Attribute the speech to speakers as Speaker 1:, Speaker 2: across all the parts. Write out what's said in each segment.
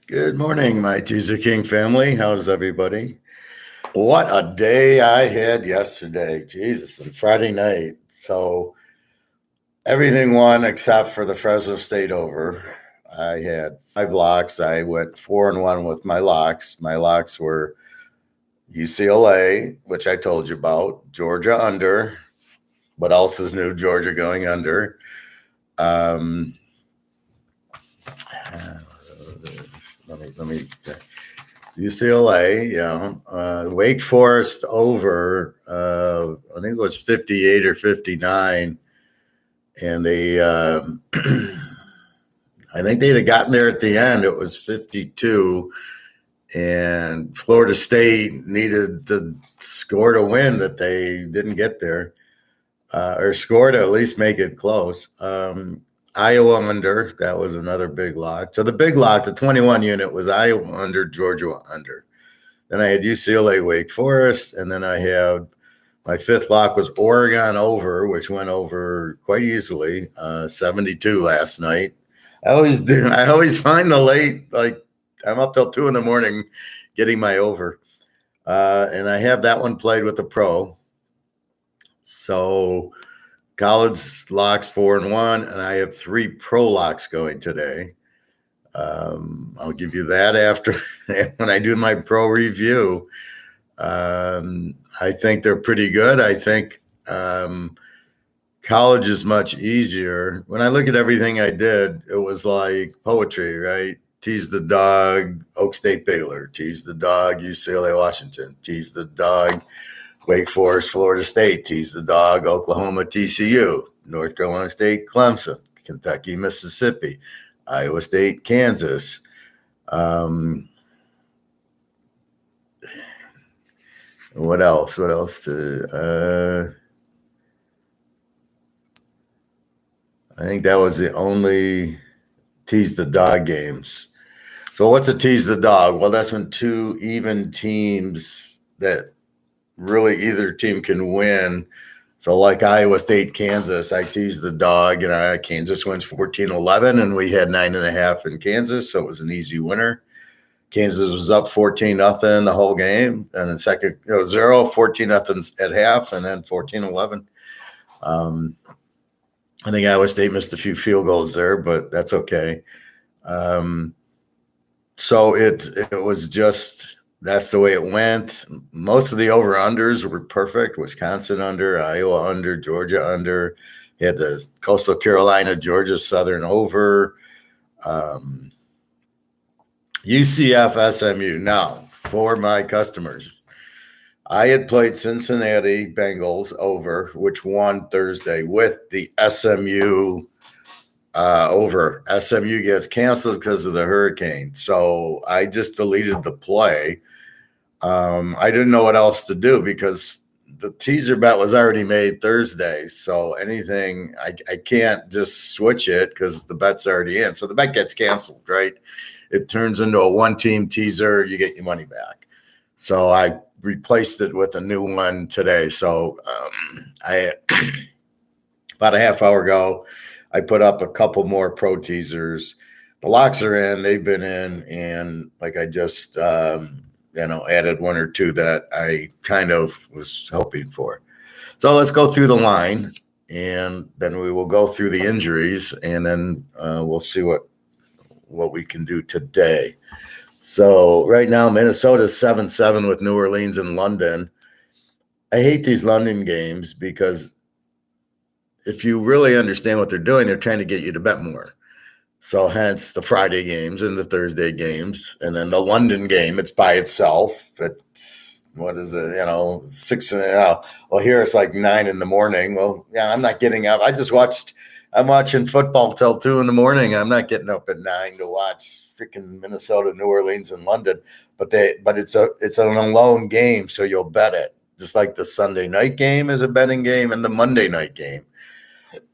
Speaker 1: Good morning, my Teaserking family. How's everybody? What a day I had yesterday. Jesus, and Friday night. So everything won except for the Fresno State over. I had 5 locks. I went 4-1 with my locks. My locks were UCLA, which I told you about, Georgia under. What else is new? Georgia going under. Let me UCLA, yeah. Wake Forest over. I think it was 58 or 59, and they. I think they'd have gotten there at the end. It was 52, and Florida State needed to score to win, that they didn't get there, or score to at least make it close. Iowa under, that was another big lock. So the big lock, the 21 unit, was Iowa under, Georgia under. Then I had UCLA Wake Forest, and then I had my fifth lock was Oregon over, which went over quite easily, 72 last night. I always do. I always find the late, like I'm up till 2 a.m. getting my over, and I have that one played with the pro. So college locks 4-1, and I have 3 pro locks going today. I'll give you that after when I do my pro review. I think they're pretty good. I think college is much easier. When I look at everything I did, it was like poetry, right? Tease the dog, Oak State Baylor. Tease the dog, UCLA Washington. Tease the dog, Wake Forest Florida State. Tease the dog, Oklahoma TCU. North Carolina State Clemson. Kentucky Mississippi. Iowa State Kansas. What else? What else? I think that was the only tease the dog games. So what's a tease the dog? Well, that's when 2 even teams that really either team can win. So like Iowa State, Kansas, I teased the dog, and Kansas wins 14-11, and we had 9.5 in Kansas, so it was an easy winner. Kansas was up 14-0 the whole game, and then second it was 14-0 at half, and then 14-11. I think Iowa State missed a few field goals there, but that's okay. So it was just, that's the way it went. Most of the over-unders were perfect. Wisconsin under, Iowa under, Georgia under. You had the Coastal Carolina, Georgia Southern over. UCF SMU. Now, for my customers, I had played Cincinnati Bengals over, which won Thursday, with the SMU over. SMU gets canceled because of the hurricane. So I just deleted the play. I didn't know what else to do because the teaser bet was already made Thursday. So anything, I can't just switch it because the bet's already in. So the bet gets canceled, right? It turns into a 1-team teaser. You get your money back. So I replaced it with a new one today. So I about a half hour ago, I put up a couple more pro teasers. The locks are in. They've been in. And like I just, added 1 or 2 that I kind of was hoping for. So let's go through the line, and then we will go through the injuries, and then we'll see what we can do today. So right now, Minnesota's 7-7 with New Orleans and London. I hate these London games because if you really understand what they're doing, they're trying to get you to bet more. So hence the Friday games and the Thursday games. And then the London game, it's by itself. It's, what is it, 6, well, here it's like 9 a.m. Well, yeah, I'm not getting up. I'm watching football till 2 a.m. I'm not getting up at 9 to watch freaking Minnesota, New Orleans, and London. But it's an alone game, so you'll bet it. Just like the Sunday night game is a betting game, and the Monday night game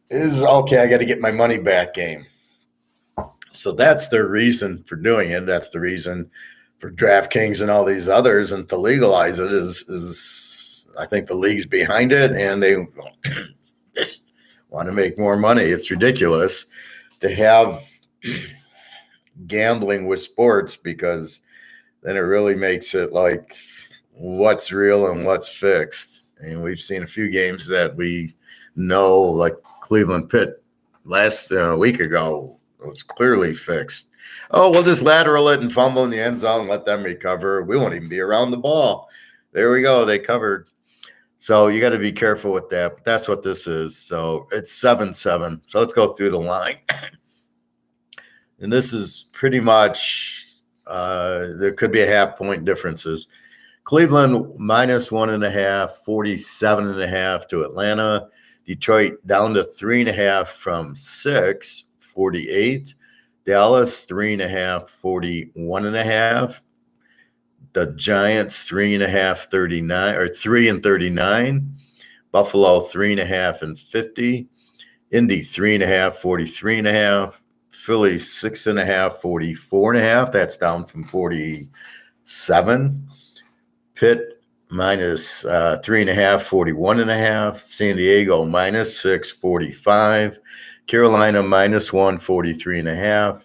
Speaker 1: is, okay, I got to get my money back game. So that's their reason for doing it. That's the reason for DraftKings and all these others, and to legalize it is I think the league's behind it, and they just want to make more money. It's ridiculous to have gambling with sports, because then it really makes it like what's real and what's fixed. And we've seen a few games that we know, like Cleveland Pitt last week ago, was clearly fixed. Oh, we'll just lateral it and fumble in the end zone, let them recover. We won't even be around the ball. There we go. They covered. So you got to be careful with that. But that's what this is. So it's 7-7. So let's go through the line. And this is pretty much, there could be a half-point differences. Cleveland minus 1.5, 47.5 to Atlanta. Detroit down to 3.5 from 6, 48. Dallas 3.5, 41.5. The Giants 3.5, 39, or 3 and 39. Buffalo 3.5 and 50. Indy 3.5, 43.5. Philly 6.5, 44.5. That's down from 47. Pitt minus 3.5, 41.5. San Diego minus 6, 45. Carolina minus 1, 43.5.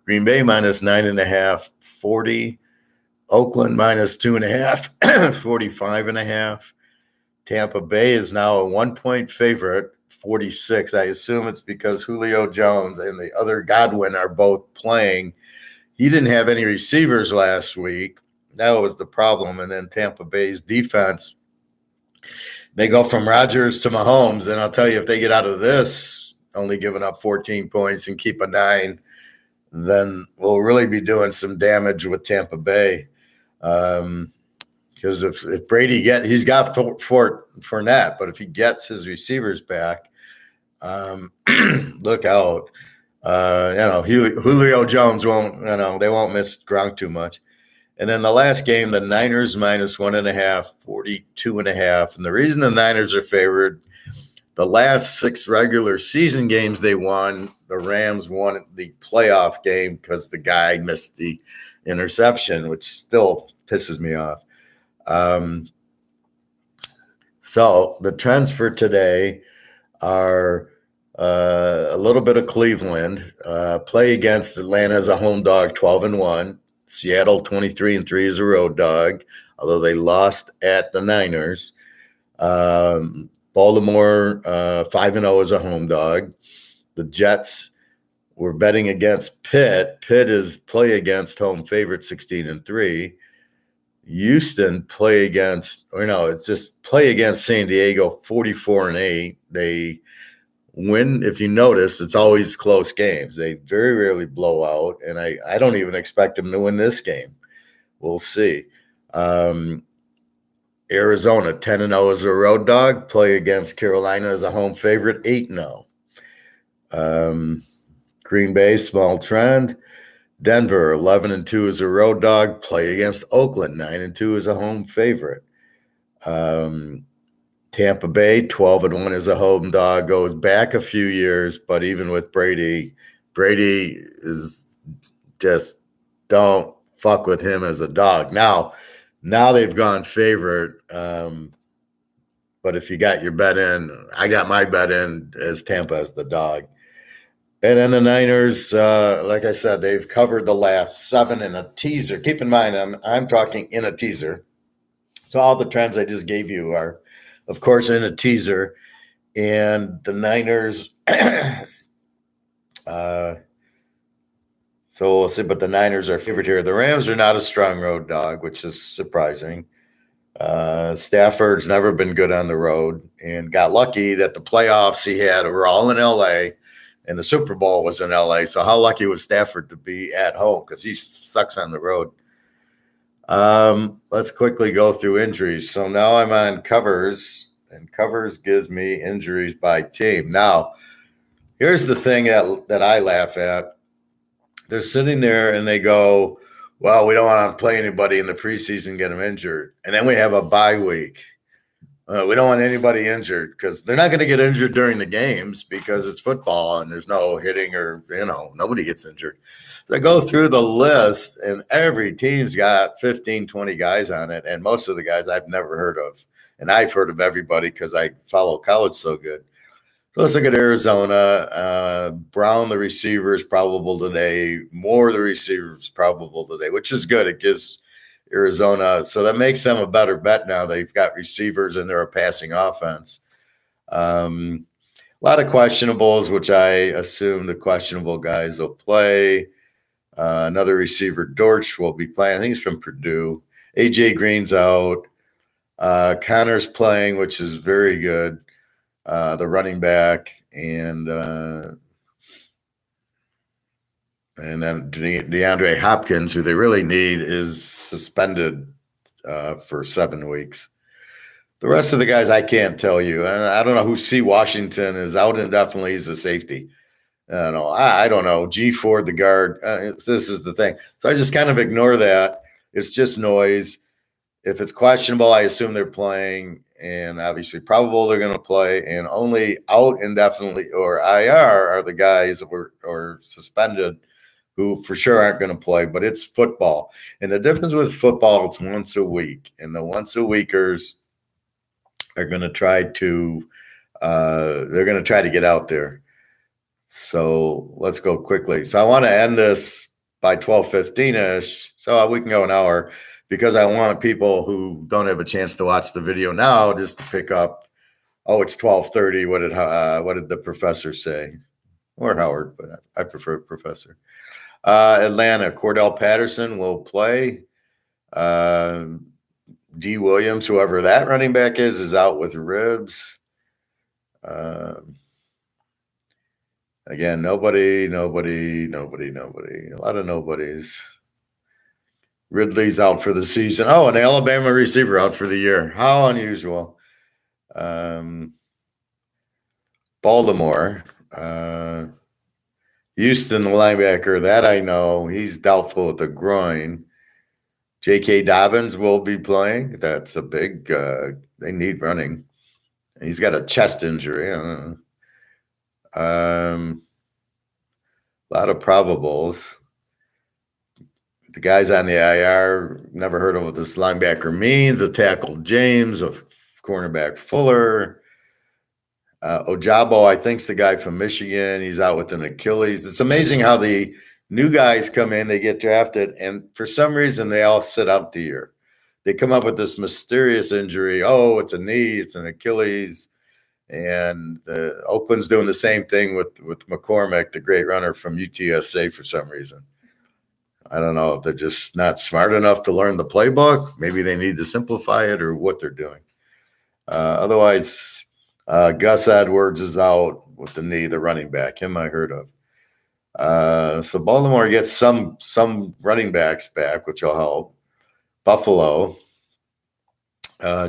Speaker 1: Green Bay minus 9.5, 40. Oakland minus 2.5, 45.5. Tampa Bay is now a 1-point favorite, 46. I assume it's because Julio Jones and the other Godwin are both playing. He didn't have any receivers last week. That was the problem. And then Tampa Bay's defense, they go from Rodgers to Mahomes. And I'll tell you, if they get out of this, only giving up 14 points and keep a 9, then we'll really be doing some damage with Tampa Bay. Because if Brady he's got Fournette, but if he gets his receivers back, look out. Julio Jones won't, they won't miss Gronk too much. And then the last game, the Niners minus 1.5, 42.5. And the reason the Niners are favored, the last 6 regular season games they won, the Rams won the playoff game because the guy missed the interception, which still pisses me off. So the trends for today are a little bit of Cleveland, play against Atlanta as a home dog, 12-1. Seattle 23-3 as a road dog, although they lost at the Niners. Baltimore 5-0 as a home dog. The Jets were betting against Pitt. Pitt is play against home favorite 16-3. Houston it's just play against San Diego 44-8. They win. If you notice, it's always close games. They very rarely blow out, and I don't even expect them to win this game. We'll see. Arizona 10-0 as a road dog, play against Carolina as a home favorite 8-0. Green Bay small trend. Denver 11-2 as a road dog, play against Oakland 9-2 as a home favorite. Tampa Bay 12-1 as a home dog, goes back a few years, but even with Brady is just, don't fuck with him as a dog. Now they've gone favorite, but if you got your bet in, I got my bet in as Tampa as the dog. And then the Niners, like I said, they've covered the last 7 in a teaser. Keep in mind, I'm talking in a teaser. So all the trends I just gave you are, of course, in a teaser. And the Niners, so we'll see, but the Niners are favored here. The Rams are not a strong road dog, which is surprising. Stafford's never been good on the road and got lucky that the playoffs he had were all in L.A., and the Super Bowl was in L.A., so how lucky was Stafford to be at home, because he sucks on the road. Let's quickly go through injuries. So now I'm on covers, and covers gives me injuries by team. Now, here's the thing that I laugh at. They're sitting there and they go, well, we don't want to play anybody in the preseason, get them injured. And then we have a bye week. We don't want anybody injured, because they're not going to get injured during the games because it's football and there's no hitting or, nobody gets injured. So I go through the list and every team's got 15, 20 guys on it. And most of the guys I've never heard of. And I've heard of everybody because I follow college so good. So let's look at Arizona. Brown, the receiver, is probable today. Moore, the receiver, is probable today, which is good. It gives Arizona, so that makes them a better bet now. They've got receivers and they're a passing offense. A lot of questionables, which I assume the questionable guys will play. Another receiver, Dortch, will be playing. I think he's from Purdue. A.J. Green's out. Connor's playing, which is very good. The running back, and then DeAndre Hopkins, who they really need, is suspended for 7 weeks. The rest of the guys I can't tell you. I don't know who C. Washington is out indefinitely. He's a safety. I don't know. G. Ford, the guard. This is the thing. So I just kind of ignore that. It's just noise. If it's questionable, I assume they're playing, and obviously probable they're going to play, and only out indefinitely or IR are the guys that or suspended who for sure aren't going to play, but it's football. And the difference with football, it's once a week, and the once a weekers are going to try to get out there. So let's go quickly. So I want to end this by 12:15-ish, so we can go an hour, because I want people who don't have a chance to watch the video now just to pick up, it's 12:30. What did the professor say? Or Howard, but I prefer professor. Atlanta, Cordell Patterson will play. D. Williams, whoever that running back is out with ribs. Again, nobody. A lot of nobodies. Ridley's out for the season. Oh, an Alabama receiver out for the year. How unusual. Baltimore. Houston, the linebacker, that I know. He's doubtful with the groin. J.K. Dobbins will be playing. That's a big they need running. He's got a chest injury. I don't know. A lot of probables. The guys on the IR, never heard of what this linebacker means. A tackle James, a cornerback Fuller. Ojabo, I think, is the guy from Michigan. He's out with an Achilles. It's amazing how the new guys come in, they get drafted, and for some reason they all sit out the year. They come up with this mysterious injury. Oh, it's a knee, it's an Achilles. And Oakland's doing the same thing with McCormick, the great runner from UTSA, for some reason. I don't know if they're just not smart enough to learn the playbook. Maybe they need to simplify it, or what they're doing. Otherwise, Gus Edwards is out with the knee, the running back. Him I heard of. So Baltimore gets some running backs back, which will help. Buffalo,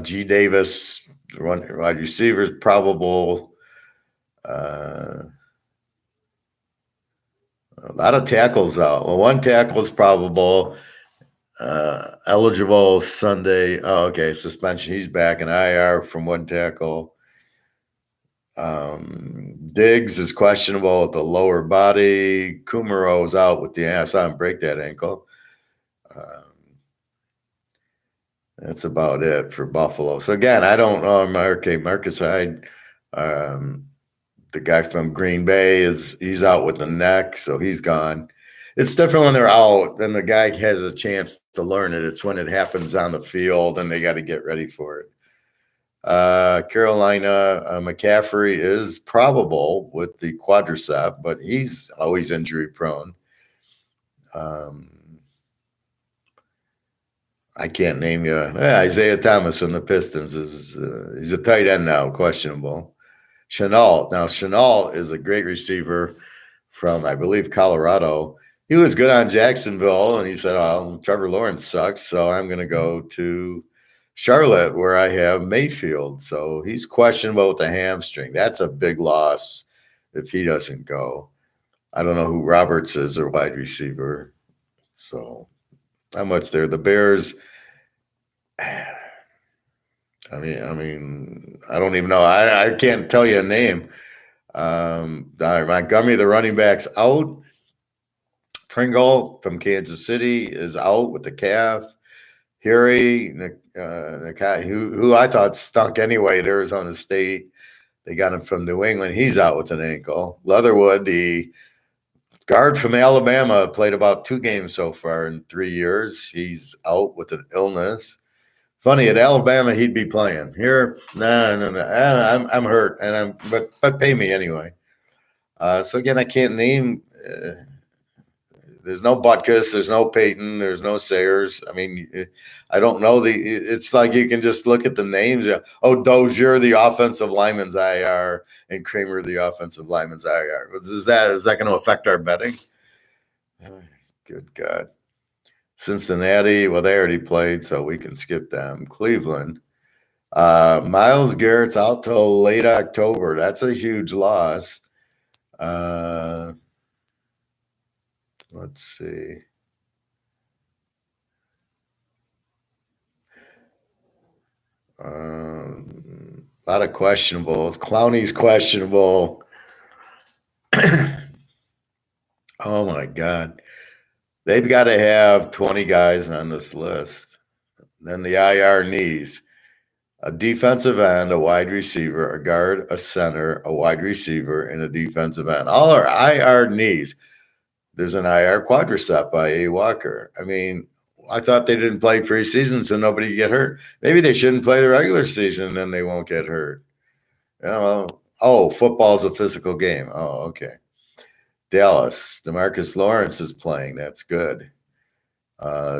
Speaker 1: G. Davis, wide receivers, probable. A lot of tackles out. Well, one tackle is probable. Eligible Sunday. Oh, okay. Suspension. He's back in IR from one tackle. Diggs is questionable with the lower body. Kumaro is out with the ass. I saw him break that ankle. That's about it for Buffalo. So again, I don't know. Marcus Hyde, the guy from Green Bay, he's out with the neck, so he's gone. It's different when they're out. Then the guy has a chance to learn it. It's when it happens on the field, and they got to get ready for it. Carolina, McCaffrey is probable with the quadricep, but he's always injury prone. I can't name you. Isaiah Thomas from the Pistons he's a tight end now, questionable. Chenault is a great receiver from, I believe, Colorado. He was good on Jacksonville, and he said, "Oh, Trevor Lawrence sucks, so I'm going to go to Charlotte, where I have Mayfield." So he's questionable with the hamstring. That's a big loss if he doesn't go. I don't know who Roberts is, or wide receiver. So not much there. The Bears, I mean, I don't even know. I can't tell you a name. Montgomery, the running back's out. Pringle from Kansas City is out with the calf. Harry, who I thought stunk anyway at Arizona State. They got him from New England. He's out with an ankle. Leatherwood, the guard from Alabama, played about 2 games so far in 3 years. He's out with an illness. Funny, at Alabama, he'd be playing. Here, no. I'm hurt, but pay me anyway. So again, I can't name. There's no Butkus, there's no Peyton, there's no Sayers. I mean, I don't know it's like you can just look at the names. Oh, Dozier, the offensive lineman's IR, and Kramer, the offensive lineman's IR. Is that going to affect our betting? Good God. Cincinnati, well, they already played, so we can skip them. Cleveland. Myles Garrett's out till late October. That's a huge loss. Let's see. A lot of questionables. Clowney's questionable. Oh, my God. They've got to have 20 guys on this list. Then the IR knees. A defensive end, a wide receiver, a guard, a center, a wide receiver, and a defensive end. All are IR knees. There's an IR quadricep by A. Walker. I mean, I thought they didn't play preseason so nobody could get hurt. Maybe they shouldn't play the regular season, then they won't get hurt. Football's a physical game. Oh, okay. Dallas, DeMarcus Lawrence is playing. That's good.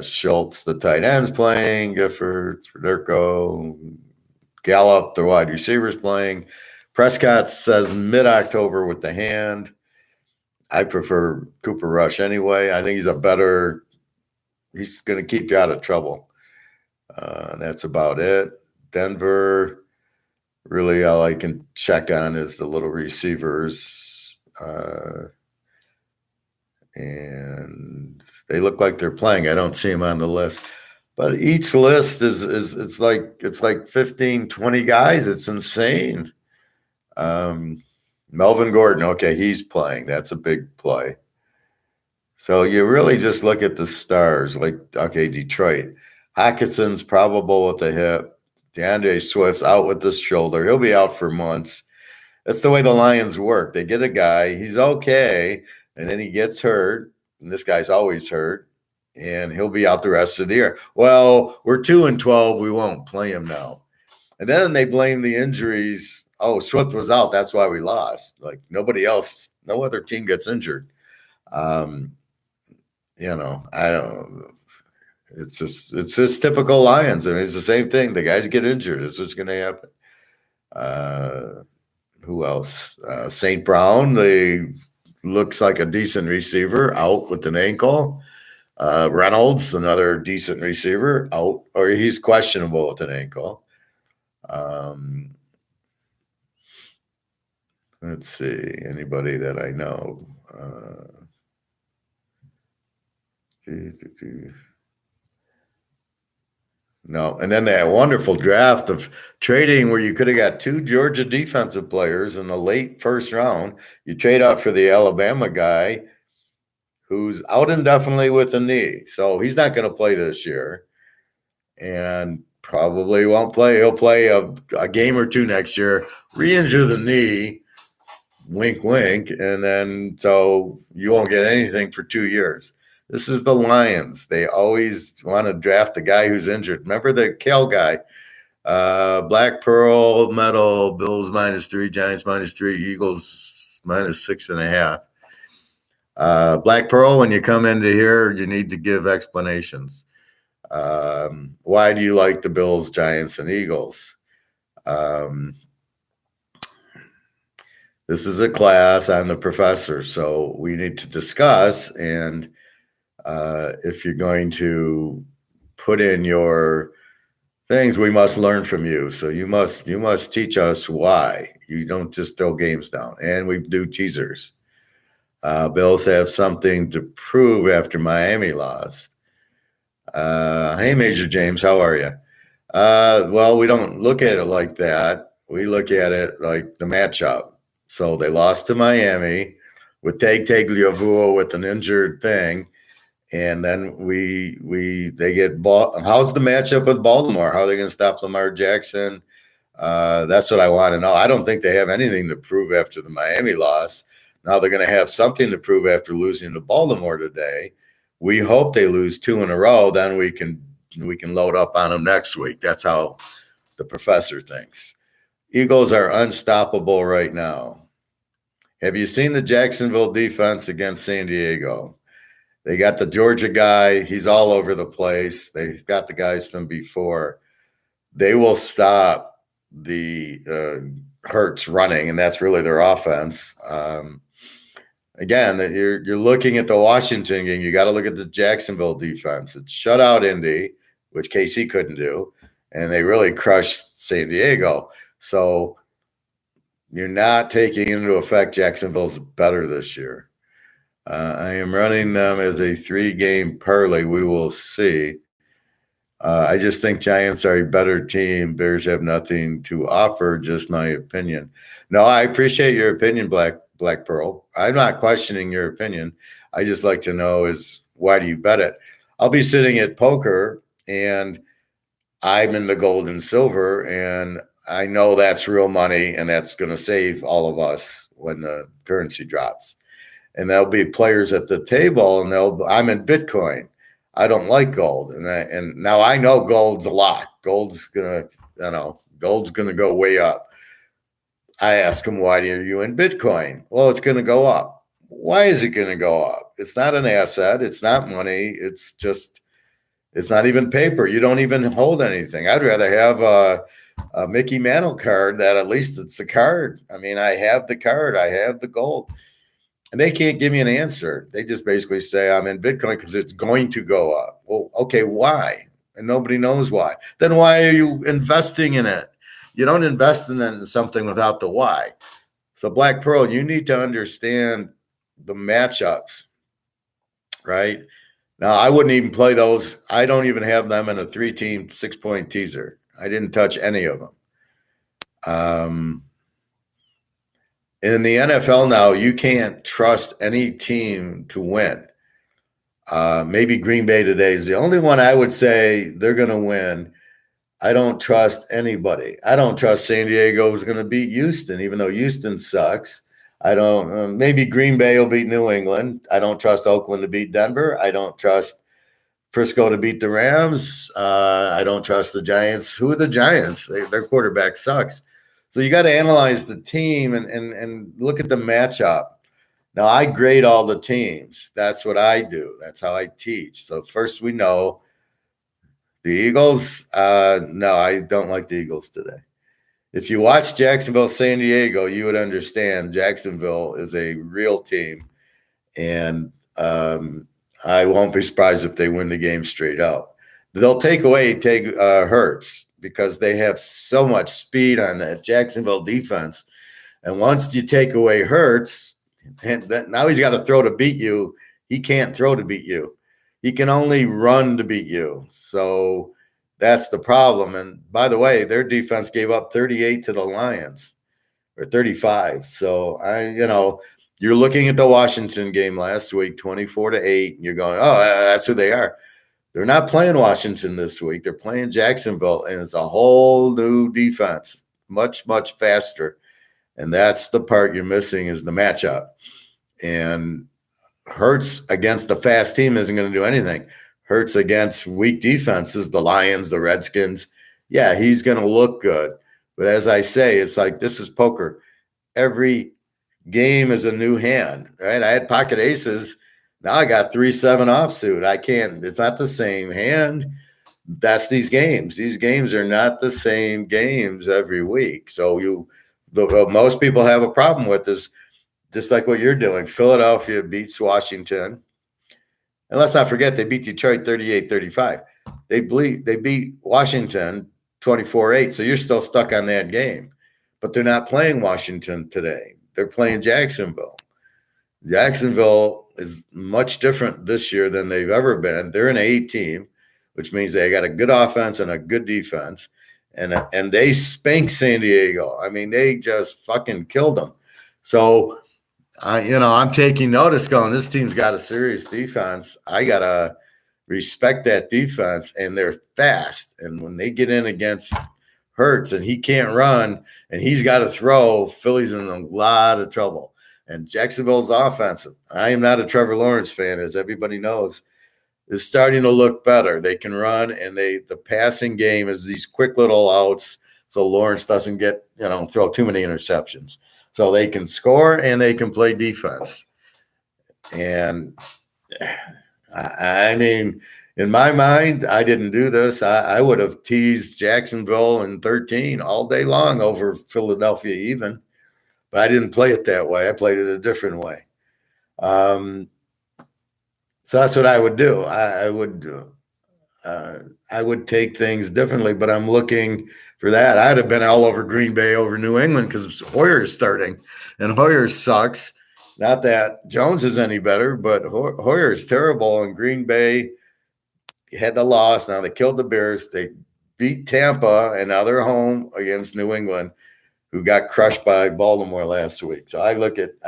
Speaker 1: Schultz, the tight end's playing. Gifford, Federico, Gallup, the wide receiver's playing. Prescott says mid-October with the hand. I prefer Cooper Rush anyway. I think he's going to keep you out of trouble. That's about it. Denver, really all I can check on is the little receivers. And they look like they're playing. I don't see them on the list. But each list is it's like 15, 20 guys. It's insane. Melvin Gordon, okay, he's playing. That's a big play. So you really just look at the stars, like, okay, Detroit. Hawkinson's probable with the hip. DeAndre Swift's out with the shoulder. He'll be out for months. That's the way the Lions work. They get a guy, he's okay, and then he gets hurt, and this guy's always hurt, and he'll be out the rest of the year. Well, we're 2-12. We won't play him now. And then they blame the injuries. Oh, Swift was out. That's why we lost. Like nobody else, no other team gets injured. I don't. It's just typical Lions. I mean, it's the same thing. The guys get injured. It's what's going to happen. Who else? St. Brown. They looks like a decent receiver, out with an ankle. Reynolds, another decent receiver, out, or he's questionable with an ankle. Let's see, anybody that I know. No, and then that wonderful draft of trading where you could have got 2 Georgia defensive players in the late first round. You trade out for the Alabama guy who's out indefinitely with a knee. So he's not going to play this year and probably won't play. He'll play a game or 2 next year, re-injure the knee, wink, wink, and then so you won't get anything for 2 years. This is the Lions. They always want to draft the guy who's injured. Remember the Kale guy? Black Pearl, Metal, Bills -3, Giants -3, Eagles -6.5. Black Pearl, when you come into here, you need to give explanations. Why do you like the Bills, Giants, and Eagles? This is a class. I'm the professor, so we need to discuss. And if you're going to put in your things, we must learn from you. So you must teach us why. You don't just throw games down. And we do teasers. Bills have something to prove after Miami lost. Hey, Major James, how are you? Well, we don't look at it like that. We look at it like the matchup. So they lost to Miami with Tagliavua with an injured thing. And then they get ball. How's the matchup with Baltimore? How are they going to stop Lamar Jackson? That's what I want to know. I don't think they have anything to prove after the Miami loss. Now they're going to have something to prove after losing to Baltimore today. We hope they lose 2 in a row. Then we can load up on them next week. That's how the professor thinks. Eagles are unstoppable right now. Have you seen the Jacksonville defense against San Diego? They got the Georgia guy. He's all over the place. They've got the guys from before. They will stop the Hurts running, and that's really their offense. Again, you're looking at the Washington game. You got to look at the Jacksonville defense. It's shut out Indy, which KC couldn't do, and they really crushed San Diego. So you're not taking into effect Jacksonville's better this year. I am running them as a 3-game parlay. We will see. I just think Giants are a better team. Bears have nothing to offer, just my opinion. No, I appreciate your opinion, Black Pearl. I'm not questioning your opinion. I just like to know is why do you bet it? I'll be sitting at poker, and I'm in the gold and silver, and I know that's real money, and that's going to save all of us when the currency drops. And there'll be players at the table, and I'm in Bitcoin. I don't like gold, and now I know gold's a lot. Gold's gonna go way up. I ask them, why are you in Bitcoin? Well, it's going to go up. Why is it going to go up? It's not an asset. It's not money. It's not even paper. You don't even hold anything. I'd rather have a Mickey Mantle card that at least it's a card. I mean, I have the card. I have the gold. And they can't give me an answer. They just basically say, I'm in Bitcoin because it's going to go up. Well, okay, why? And nobody knows why. Then why are you investing in it? You don't invest in something without the why. So, Black Pearl, you need to understand the matchups, right? Now, I wouldn't even play those. I don't even have them in a 3-team, 6-point teaser. I didn't touch any of them. In the NFL now, you can't trust any team to win. Maybe Green Bay today is the only one I would say they're going to win. I don't trust anybody. I don't trust San Diego is going to beat Houston, even though Houston sucks. I don't. Maybe Green Bay will beat New England. I don't trust Oakland to beat Denver. I don't trust Frisco to beat the Rams. I don't trust the Giants. Who are the Giants? Their quarterback sucks. So you got to analyze the team and look at the matchup. Now, I grade all the teams. That's what I do. That's how I teach. So first we know the Eagles. No, I don't like the Eagles today. If you watch Jacksonville, San Diego, you would understand Jacksonville is a real team. And I won't be surprised if they win the game straight out. They'll take Hurts because they have so much speed on that Jacksonville defense. And once you take away Hurts, now he's got to throw to beat you. He can't throw to beat you. He can only run to beat you. So that's the problem. And by the way, their defense gave up 38 to the Lions, or 35. So you're looking at the Washington game last week, 24-8, and you're going, oh, that's who they are. They're not playing Washington this week. They're playing Jacksonville, and it's a whole new defense, much, much faster. And that's the part you're missing is the matchup. And Hurts against the fast team isn't going to do anything. Hurts against weak defenses, the Lions, the Redskins, yeah, he's going to look good. But as I say, it's like this is poker. Every game is a new hand, right? I had pocket aces. Now I got 3-7 offsuit. I can't. It's not the same hand. That's these games. These games are not the same games every week. So what most people have a problem with is just like what you're doing. Philadelphia beats Washington. And let's not forget, they beat Detroit 38-35. They beat Washington 24-8. So you're still stuck on that game. But they're not playing Washington today. They're playing Jacksonville. Jacksonville is much different this year than they've ever been. They're an A team, which means they got a good offense and a good defense. And they spanked San Diego. I mean, they just fucking killed them. So, I'm taking notice going, this team's got a serious defense. I got to respect that defense, and they're fast. And when they get in against Hurts and he can't run and he's got to throw, Philly's in a lot of trouble. And Jacksonville's offense, I am not a Trevor Lawrence fan, as everybody knows, is starting to look better. They can run, and the passing game is these quick little outs, so Lawrence doesn't get, throw too many interceptions. So they can score and they can play defense. And I mean, in my mind, I didn't do this. I would have teased Jacksonville in 13 all day long over Philadelphia even, but I didn't play it that way. I played it a different way. So that's what I would do. I would take things differently, but I'm looking for that. I'd have been all over Green Bay over New England because Hoyer's starting, and Hoyer sucks. Not that Jones is any better, but Hoyer is terrible, and Green Bay had the loss. Now they killed the Bears. They beat Tampa, and now they're home against New England, who got crushed by Baltimore last week. So I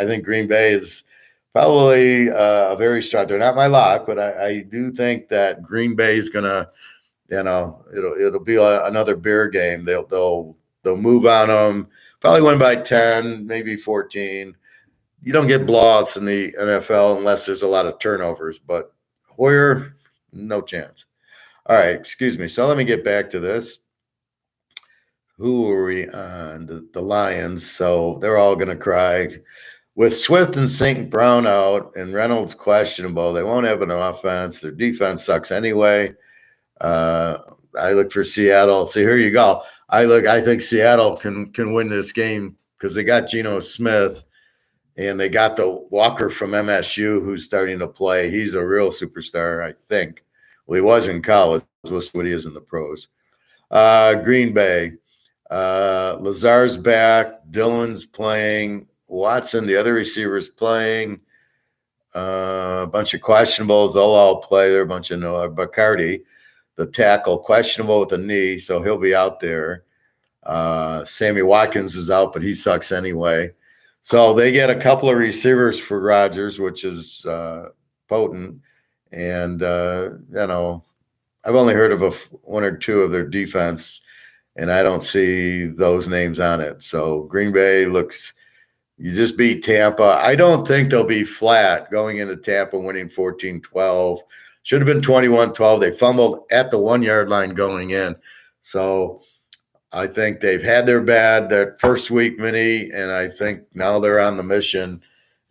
Speaker 1: think Green Bay is probably a very strong. They're not my lock, but I do think that Green Bay is gonna, it'll be another Bear game. They'll move on them. Probably win by 10, maybe 14. You don't get blowouts in the NFL unless there's a lot of turnovers. But Hoyer, no chance. All right, excuse me. So let me get back to this. Who are we on? The Lions. So they're all gonna cry. With Swift and St. Brown out and Reynolds questionable, they won't have an offense. Their defense sucks anyway. I look for Seattle. So here you go. I think Seattle can win this game because they got Geno Smith and they got the Walker from MSU who's starting to play. He's a real superstar, I think. Well, he was in college. We'll see what he is in the pros. Green Bay. Lazar's back. Dillon's playing. Watson, the other receivers playing. A bunch of questionables. They'll all play. They're a bunch of Bacardi, the tackle, questionable with the knee, so he'll be out there. Sammy Watkins is out, but he sucks anyway. So they get a couple of receivers for Rodgers, which is potent. And, I've only heard of one or two of their defense, and I don't see those names on it. So Green Bay looks – you just beat Tampa. I don't think they'll be flat going into Tampa winning 14-12. Should have been 21-12. They fumbled at the 1 yard line going in. So I think they've had their first week mini, and I think now they're on the mission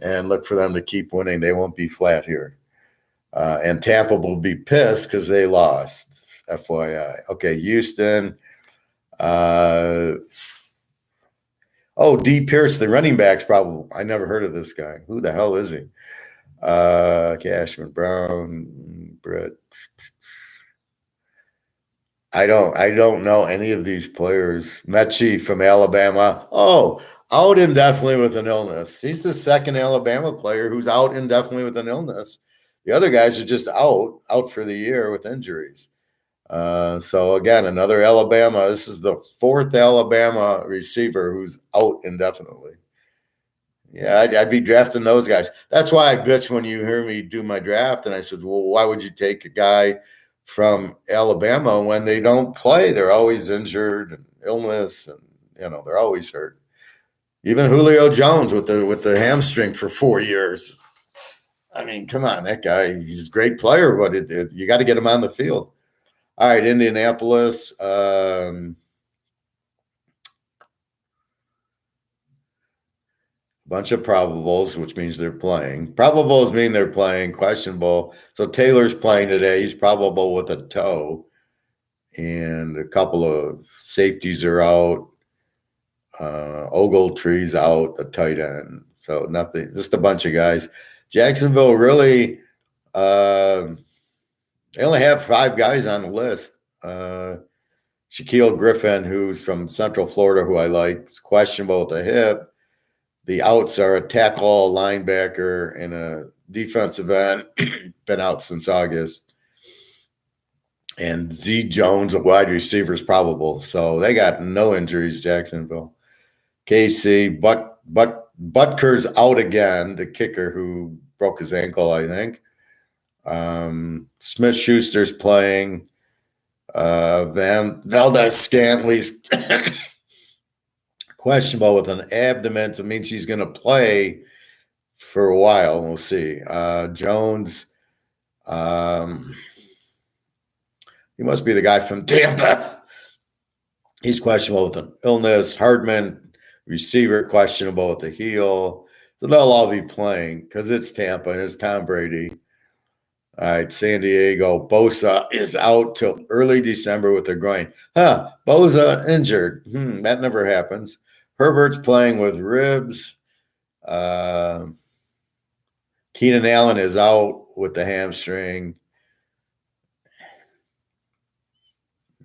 Speaker 1: and look for them to keep winning. They won't be flat here. And Tampa will be pissed because they lost, FYI. Okay, Houston. D. Pierce, the running back's probably. I never heard of this guy. Who the hell is he? Cashman, Brown, Brett. I don't know any of these players. Mechie from Alabama. Oh, out indefinitely with an illness. He's the second Alabama player who's out indefinitely with an illness. The other guys are just out for the year with injuries. So again, another Alabama. This is the fourth Alabama receiver who's out indefinitely. Yeah, I'd be drafting those guys. That's why I bitch when you hear me do my draft. And I said, well, why would you take a guy from Alabama when they don't play? They're always injured and illness, and they're always hurt. Even Julio Jones with the hamstring for 4 years. I mean, come on, that guy. He's a great player, but you got to get him on the field. All right, Indianapolis. Bunch of probables, which means they're playing. Probables mean they're playing. Questionable. So Taylor's playing today. He's probable with a toe. And a couple of safeties are out. Ogletree's out, a tight end. So nothing, just a bunch of guys. Jacksonville really they only have 5 guys on the list. Shaquille Griffin, who's from Central Florida, who I like, is questionable with the hip. The outs are a tackle, a linebacker, and a defensive end. Been out since August. And Z Jones, a wide receiver, is probable. So they got no injuries, Jacksonville. KC, Butker's out again, the kicker who broke his ankle, I think. Smith-Schuster's playing. Valdez-Scantley's questionable with an abdomen. It means he's going to play for a while. We'll see. Jones, he must be the guy from Tampa. He's questionable with an illness. Hardman, receiver, questionable with the heel. So they'll all be playing because it's Tampa and it's Tom Brady. All right, San Diego. Bosa is out till early December with a groin. Bosa injured. That never happens. Herbert's playing with ribs. Keenan Allen is out with the hamstring.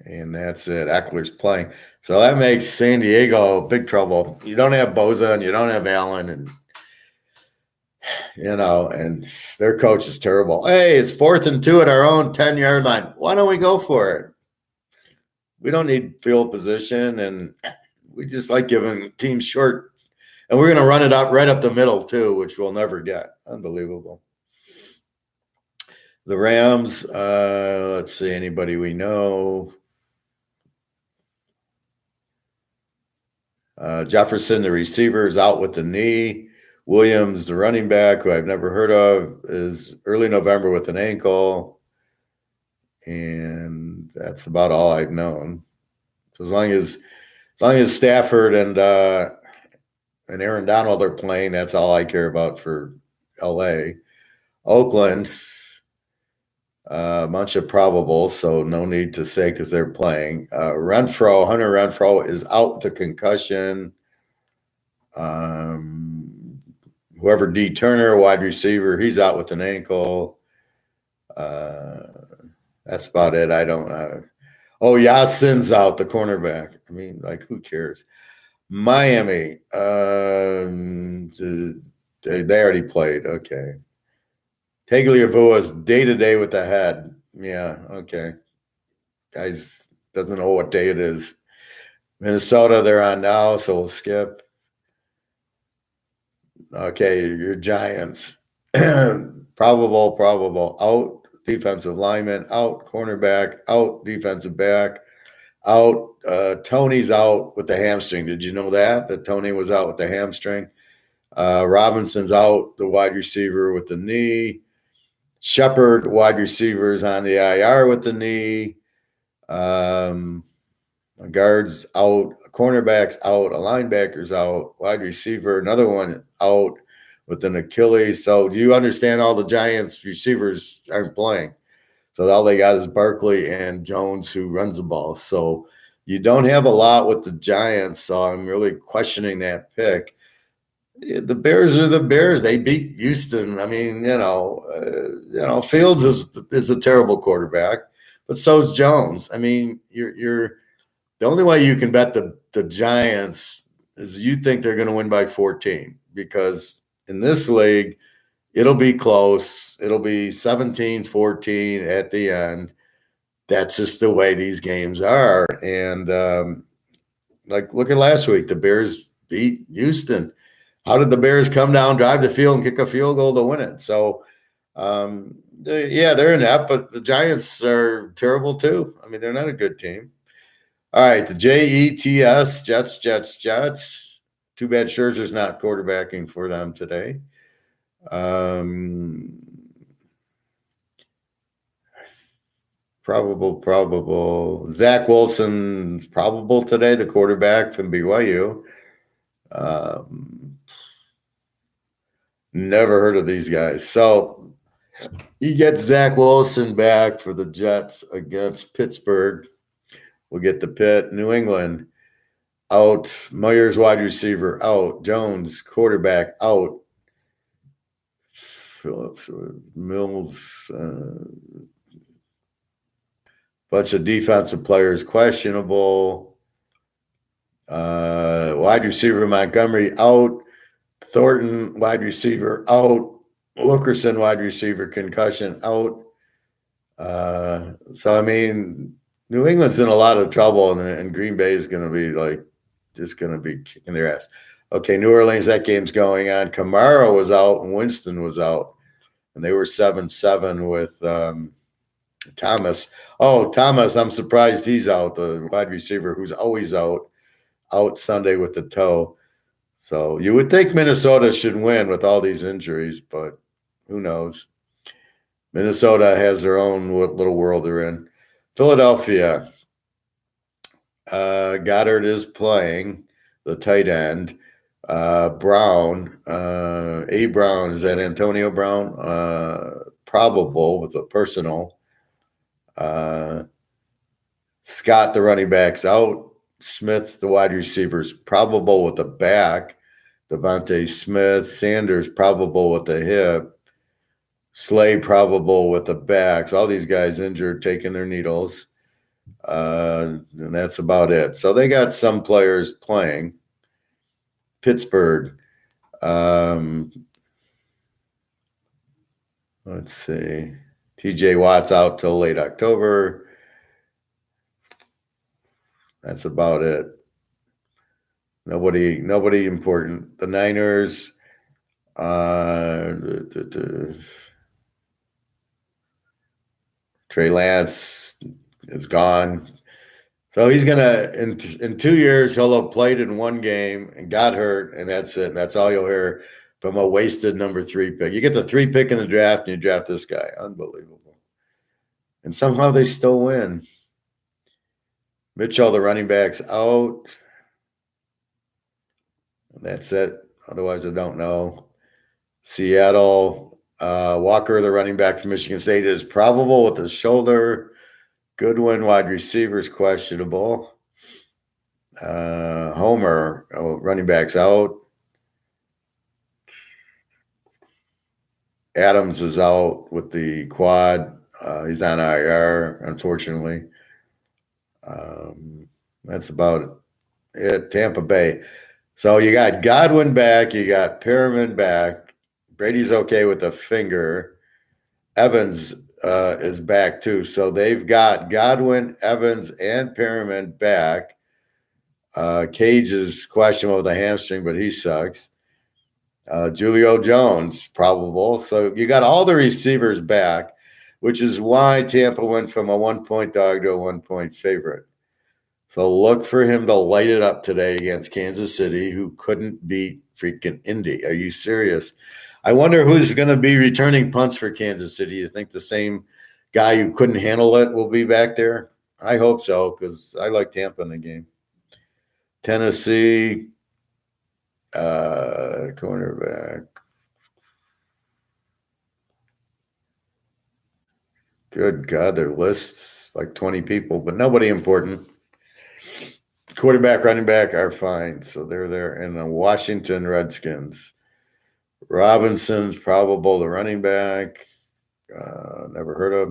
Speaker 1: And that's it. Eckler's playing. So that makes San Diego big trouble. You don't have Bosa and you don't have Allen, and and their coach is terrible. Hey, it's 4th and 2 at our own 10-yard line. Why don't we go for it? We don't need field position, and we just like giving teams short. And we're going to run it up right up the middle too, which we'll never get. Unbelievable. The Rams, let's see, anybody we know. Jefferson, the receiver, is out with the knee. Williams, the running back, who I've never heard of, is early November with an ankle. And that's about all I've known. So as long as Stafford and Aaron Donald are playing, that's all I care about for LA. Oakland, a bunch of probables, so no need to say because they're playing. Hunter Renfro is out with a concussion. Whoever D. Turner, wide receiver, he's out with an ankle. That's about it. I don't know. Yasin's out, the cornerback. I mean, like, who cares? Miami, they already played. Okay. Tagliavua's day-to-day with the head. Yeah, okay. Guys doesn't know what day it is. Minnesota, they're on now, so we'll skip. Okay, your Giants. Probable. Out. Defensive lineman, out. Cornerback, out. Defensive back, out. Tony's out with the hamstring. Did you know that Tony was out with the hamstring? Robinson's out, the wide receiver, with the knee. Shepard, wide receivers, on the IR with the knee. Guards out, cornerbacks out, a linebacker's out, wide receiver, another one out with an Achilles. So do you understand all the Giants receivers aren't playing? So all they got is Barkley and Jones, who runs the ball. So you don't have a lot with the Giants. So I'm really questioning that pick. The Bears are the Bears. They beat Houston. I mean, Fields is a terrible quarterback, but so is Jones. I mean, you're the only way you can bet the Giants is you think they're going to win by 14, because in this league, it'll be close. It'll be 17-14 at the end. That's just the way these games are. And look at last week. The Bears beat Houston. How did the Bears come down, drive the field, and kick a field goal to win it? So, they're in that, but the Giants are terrible too. I mean, they're not a good team. All right, the Jets, Jets. Too bad Scherzer's not quarterbacking for them today. Probable. Zach Wilson's probable today, the quarterback from BYU. Never heard of these guys. So he gets Zach Wilson back for the Jets against Pittsburgh. We'll get the Pitt. New England, out. Myers, wide receiver, out. Jones, quarterback, out. Phillips, Mills, bunch of defensive players questionable. Wide receiver Montgomery, out. Thornton, wide receiver, out. Wilkerson, wide receiver, concussion, out. So, I mean, New England's in a lot of trouble, and Green Bay is going to be just going to be kicking their ass. Okay, New Orleans, that game's going on. Kamara was out and Winston was out, and they were 7-7 with Thomas. Oh, Thomas, I'm surprised he's out, the wide receiver who's always out Sunday with the toe. So you would think Minnesota should win with all these injuries, but who knows? Minnesota has their own little world they're in. Philadelphia. Goddard is playing the tight end. Brown, A. Brown, is that Antonio Brown? Probable with a personal. Scott, the running back's out. Smith, the wide receivers, probable with the back. Devontae Smith. Sanders, probable with the hip. Slay, probable with the back. So all these guys injured, taking their needles. And that's about it. So they got some players playing. Pittsburgh. Let's see. TJ Watt's out till late October. That's about it. Nobody important. The Niners. Trey Lance is gone. So he's gonna in 2 years he'll have played in one game and got hurt, and that's it. And that's all you'll hear from a wasted number 3 pick. You get the 3 pick in the draft and you draft this guy. Unbelievable. And somehow they still win. Mitchell, the running back's out. And that's it. Otherwise, I don't know. Seattle, Walker, the running back from Michigan State, is probable with his shoulder. Goodwin, wide receiver, is questionable. Homer, running back's out. Adams is out with the quad. He's on IR, unfortunately. That's about it. Tampa Bay. So you got Godwin back. You got Perriman back. Brady's okay with the finger. Evans is back too. So they've got Godwin, Evans, and Perriman back. Cage is questionable with a hamstring, but he sucks. Julio Jones, probable. So you got all the receivers back, which is why Tampa went from a 1-point dog to a 1-point favorite. So look for him to light it up today against Kansas City, who couldn't beat freaking Indy. Are you serious? I wonder who's going to be returning punts for Kansas City. You think the same guy who couldn't handle it will be back there? I hope so, because I like Tampa in the game. Tennessee, cornerback. Good God, their list's like 20 people, but nobody important. Quarterback, running back are fine, so they're there. And the Washington Redskins. Robinson's probable, the running back. Never heard of.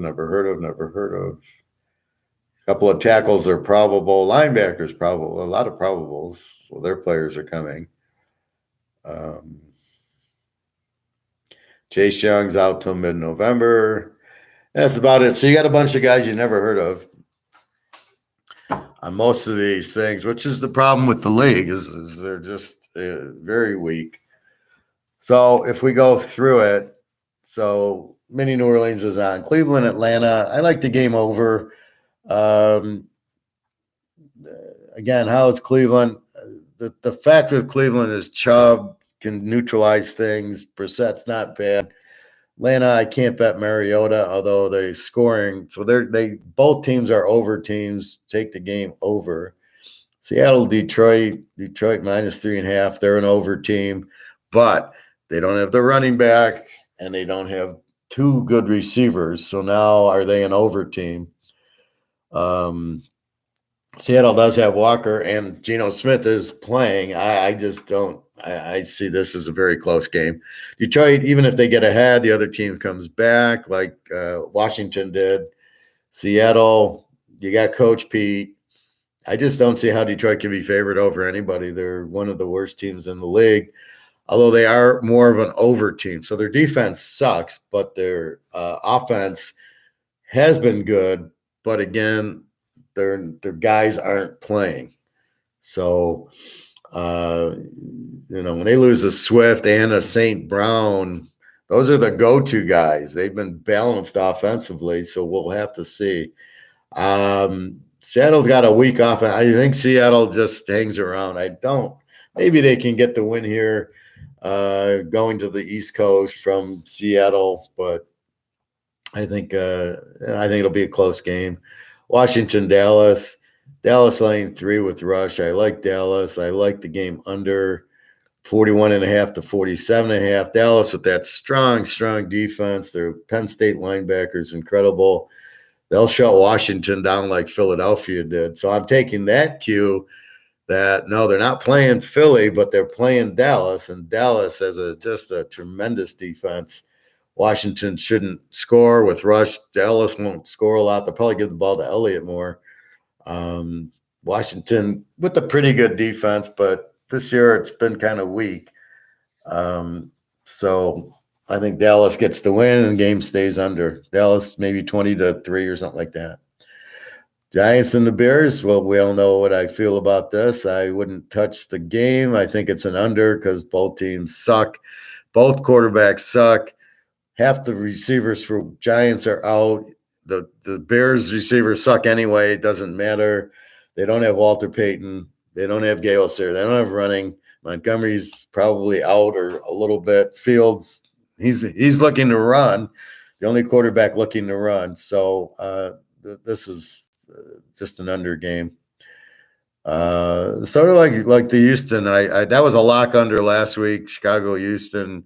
Speaker 1: A couple of tackles are probable. Linebackers probable. A lot of probables. So their players are coming. Chase Young's out till mid-November. That's about it. So you got a bunch of guys you never heard of on most of these things, which is the problem with the league, is they're just very weak. So if we go through it, so mini New Orleans is on. Cleveland, Atlanta. I like the game over. Again, how is Cleveland? The fact with Cleveland is Chubb can neutralize things. Brissett's not bad. Atlanta, I can't bet Mariota, although they're scoring. So they both teams are over teams. Take the game over. Seattle, Detroit -3.5. They're an over team, but they don't have the running back and they don't have 2 good receivers. So now are they an over team? Seattle does have Walker and Geno Smith is playing. I just don't. I see this as a very close game. Detroit, even if they get ahead, the other team comes back like Washington did. Seattle, you got Coach Pete. I just don't see how Detroit can be favored over anybody. They're one of the worst teams in the league, although they are more of an over team. So their defense sucks, but their offense has been good. But again, their guys aren't playing. So, when they lose a Swift and a St. Brown, those are the go-to guys. They've been balanced offensively, so we'll have to see. Seattle's got a week off. I think Seattle just hangs around. I don't. Maybe they can get the win here, going to the East Coast from Seattle, but I think it'll be a close game. Washington, Dallas. Dallas laying 3 with Rush. I like Dallas. I like the game under 41.5 to 47.5. Dallas with that strong defense. Their Penn State linebackers incredible. They'll shut Washington down like Philadelphia did. So I'm taking that cue that no, they're not playing Philly, but they're playing Dallas, and Dallas has just a tremendous defense. Washington shouldn't score with Rush. Dallas won't score a lot. They'll probably give the ball to Elliott more. Washington with a pretty good defense, but this year it's been kind of weak. So I think Dallas gets the win and the game stays under. Dallas maybe 20-3 or something like that. Giants and the Bears. Well, we all know what I feel about this. I wouldn't touch the game. I think it's an under because both teams suck. Both quarterbacks suck. Half the receivers for Giants are out. The Bears receivers suck anyway. It doesn't matter. They don't have Walter Payton. They don't have Gale Sayre. They don't have running. Montgomery's probably out or a little bit. Fields, he's looking to run. The only quarterback looking to run. So this is just an under game. Sort of like the Houston. I that was a lock under last week. Chicago, Houston,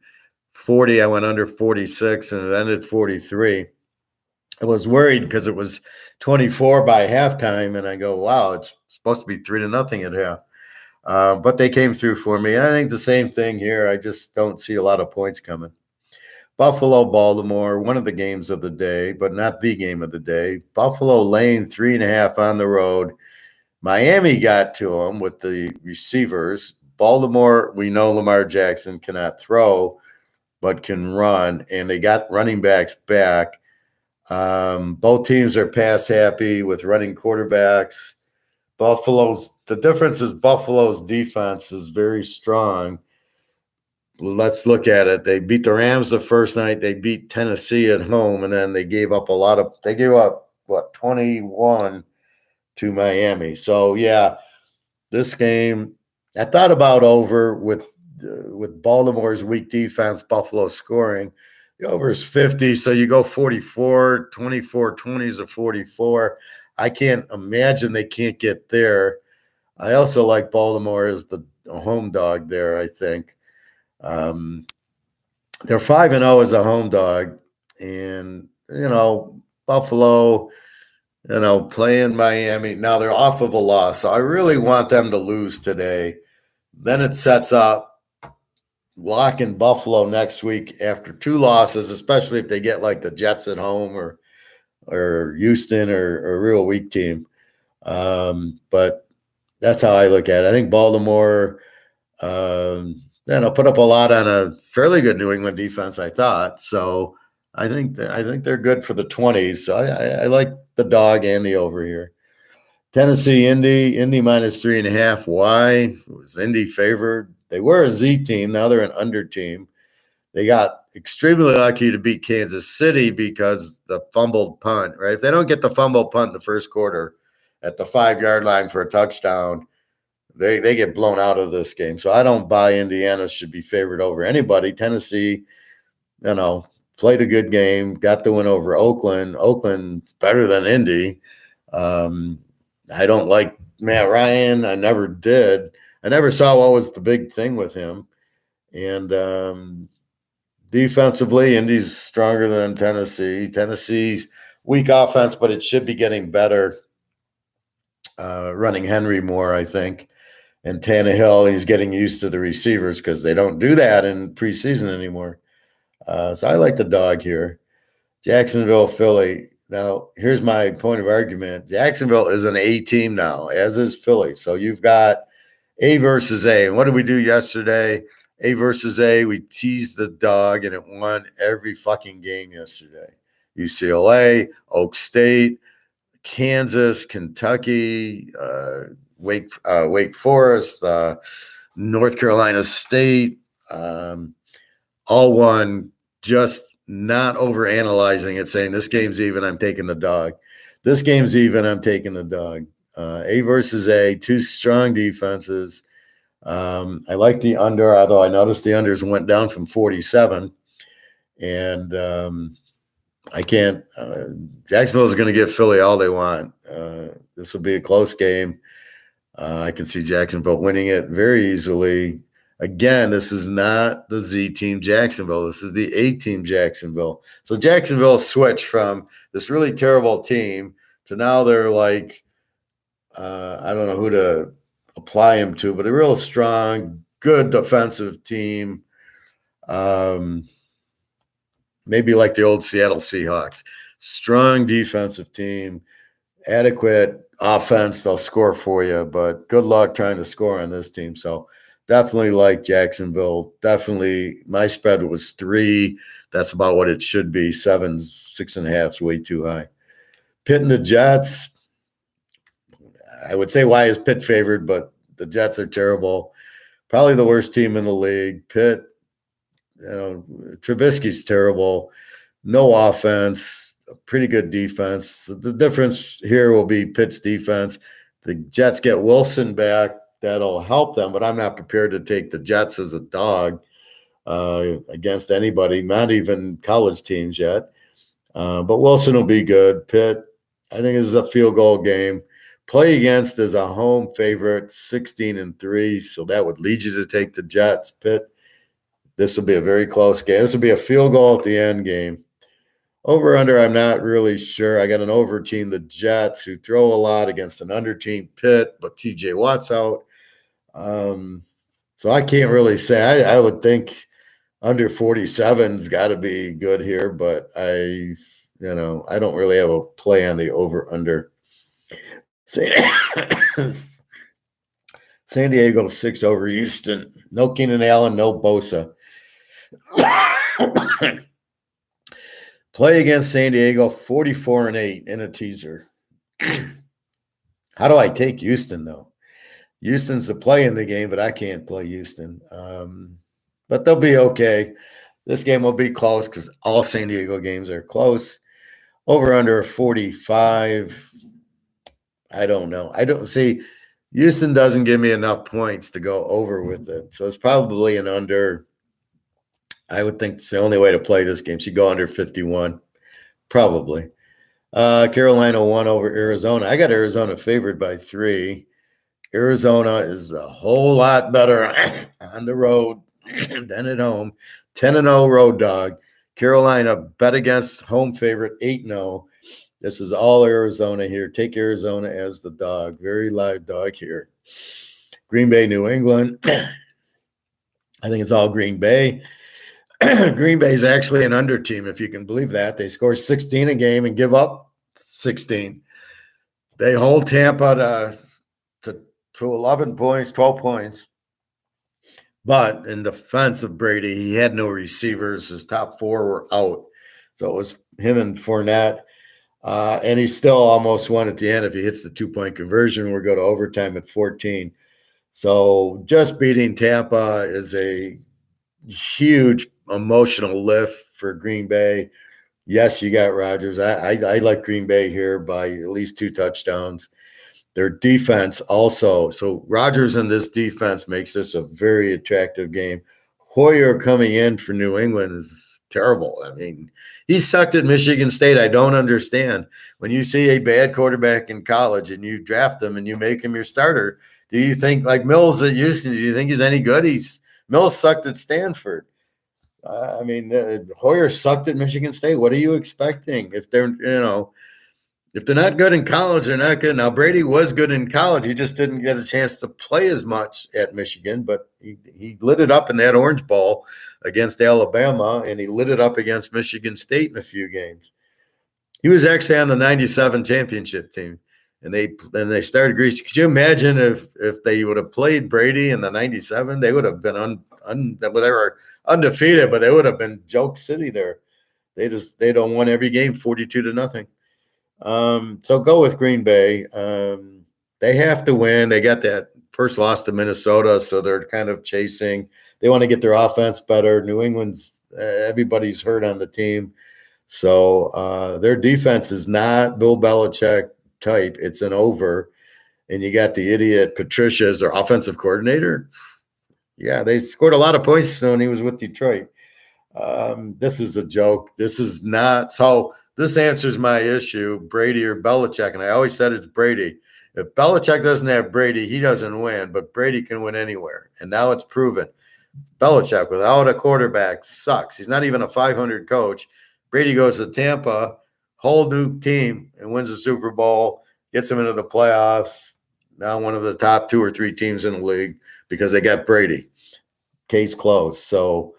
Speaker 1: 40. I went under 46, and it ended 43. I was worried because it was 24 by halftime, and I go, wow, it's supposed to be 3-0 at half. But they came through for me. I think the same thing here. I just don't see a lot of points coming. Buffalo, Baltimore, one of the games of the day, but not the game of the day. Buffalo laying 3.5 on the road. Miami got to them with the receivers. Baltimore, we know Lamar Jackson cannot throw, but can run, and they got running backs back. Both teams are pass happy with running quarterbacks. The difference is Buffalo's defense is very strong. Let's look at it. They beat the Rams the first night. They beat Tennessee at home, and then they gave up 21 to Miami. So yeah, this game, I thought about over with Baltimore's weak defense, Buffalo scoring. The over is 50, so you go 44, 24, 20s or 44. I can't imagine they can't get there. I also like Baltimore as the home dog there, I think. They're 5-0 as a home dog, and Buffalo, playing Miami. Now they're off of a loss, so I really want them to lose today. Then it sets up locking Buffalo next week after 2 losses, especially if they get like the Jets at home or Houston or a real weak team. But that's how I look at it. I think Baltimore, put up a lot on a fairly good New England defense, I thought. So I think they're good for the 20s. So I like the dog and the over here. Tennessee, Indy minus 3.5. Why? Was Indy favored? They were a Z team. Now they're an under team. They got extremely lucky to beat Kansas City because the fumbled punt, right? If they don't get the fumbled punt in the first quarter at the 5-yard line for a touchdown, they get blown out of this game. So I don't buy Indiana should be favored over anybody. Tennessee, played a good game, got the win over Oakland. Oakland's better than Indy. I don't like Matt Ryan. I never did. I never saw what was the big thing with him. And defensively, Indy's stronger than Tennessee. Tennessee's weak offense, but it should be getting better. Running Henry more, I think. And Tannehill, he's getting used to the receivers because they don't do that in preseason anymore. So I like the dog here. Jacksonville, Philly. Now, here's my point of argument. Jacksonville is an A team now, as is Philly. So you've got A versus A. And what did we do yesterday? A versus A. We teased the dog, and it won every fucking game yesterday. UCLA, Oak State, Kansas, Kentucky, Wake Forest, North Carolina State, all won just not over analyzing it, saying this game's even, I'm taking the dog. This game's even, I'm taking the dog. A versus A, two strong defenses. I like the under, although I noticed the unders went down from 47. And I can't. Jacksonville's going to give Philly all they want. This will be a close game. I can see Jacksonville winning it very easily. Again, this is not the Z team Jacksonville. This is the A team Jacksonville. So Jacksonville switched from this really terrible team to now they're like, I don't know who to apply him to, but a real strong, good defensive team. Maybe like the old Seattle Seahawks. Strong defensive team, adequate offense. They'll score for you, but good luck trying to score on this team. So definitely like Jacksonville. Definitely, my spread was 3. That's about what it should be. 7, 6.5 is way too high. Pitt and the Jets. I would say why is Pitt favored, but the Jets are terrible. Probably the worst team in the league. Pitt, Trubisky's terrible. No offense, a pretty good defense. The difference here will be Pitt's defense. The Jets get Wilson back. That'll help them, but I'm not prepared to take the Jets as a dog against anybody, not even college teams yet. But Wilson will be good. Pitt, I think this is a field goal game. Play against is a home favorite, 16-3, so that would lead you to take the Jets. Pitt, this will be a very close game. This will be a field goal at the end game. Over under, I'm not really sure. I got an over team, the Jets, who throw a lot against an under team, Pitt, but TJ Watt's out. So I can't really say. I would think under 47's got to be good here, but I don't really have a play on the over under. San Diego 6 over Houston. No Keenan Allen, no Bosa. Play against San Diego 44-8 in a teaser. How do I take Houston though? Houston's the play in the game, but I can't play Houston. But they'll be okay. This game will be close because all San Diego games are close. Over under 45. I don't know. I don't see. Houston doesn't give me enough points to go over with it. So it's probably an under. I would think it's the only way to play this game. So you go under 51. Probably. Carolina 1 over Arizona. I got Arizona favored by 3. Arizona is a whole lot better on the road than at home. 10-0 road dog. Carolina bet against home favorite 8-0. This is all Arizona here. Take Arizona as the dog. Very live dog here. Green Bay, New England. I think it's all Green Bay. Green Bay is actually an under team, if you can believe that. They score 16 a game and give up 16. They hold Tampa to 11 points, 12 points. But in defense of Brady, he had no receivers. His top 4 were out. So it was him and Fournette. And he still almost won at the end. If he hits the 2-point conversion, we'll go to overtime at 14. So just beating Tampa is a huge emotional lift for Green Bay. Yes, you got Rodgers. I like Green Bay here by at least 2 touchdowns. Their defense also. So Rodgers and this defense makes this a very attractive game. Hoyer coming in for New England is terrible. I mean, he sucked at Michigan State. I don't understand. When you see a bad quarterback in college and you draft him and you make him your starter, do you think like Mills at Houston, do you think he's any good? Mills sucked at Stanford. Hoyer sucked at Michigan State. What are you expecting? If they're not good in college, they're not good. Now, Brady was good in college. He just didn't get a chance to play as much at Michigan, but he lit it up in that Orange Bowl against Alabama, and he lit it up against Michigan State in a few games. He was actually on the 97 championship team, and they started greasy. Could you imagine if they would have played Brady in the 97? They would have been they were undefeated, but they would have been joke city there. They don't won every game 42-0. So go with Green Bay. They have to win. They got that first loss to Minnesota, so they're kind of chasing. They want to get their offense better. New England's everybody's hurt on the team. So their defense is not Bill Belichick type. It's an over. And you got the idiot Patricia as their offensive coordinator. Yeah, they scored a lot of points when he was with Detroit. This is a joke. This is not. So this answers my issue, Brady or Belichick. And I always said it's Brady. If Belichick doesn't have Brady, he doesn't win, but Brady can win anywhere. And now it's proven. Belichick without a quarterback sucks. He's not even a 500 coach. Brady goes to Tampa, whole new team, and wins the Super Bowl, gets them into the playoffs. Now one of the top 2 or 3 teams in the league because they got Brady. Case closed. So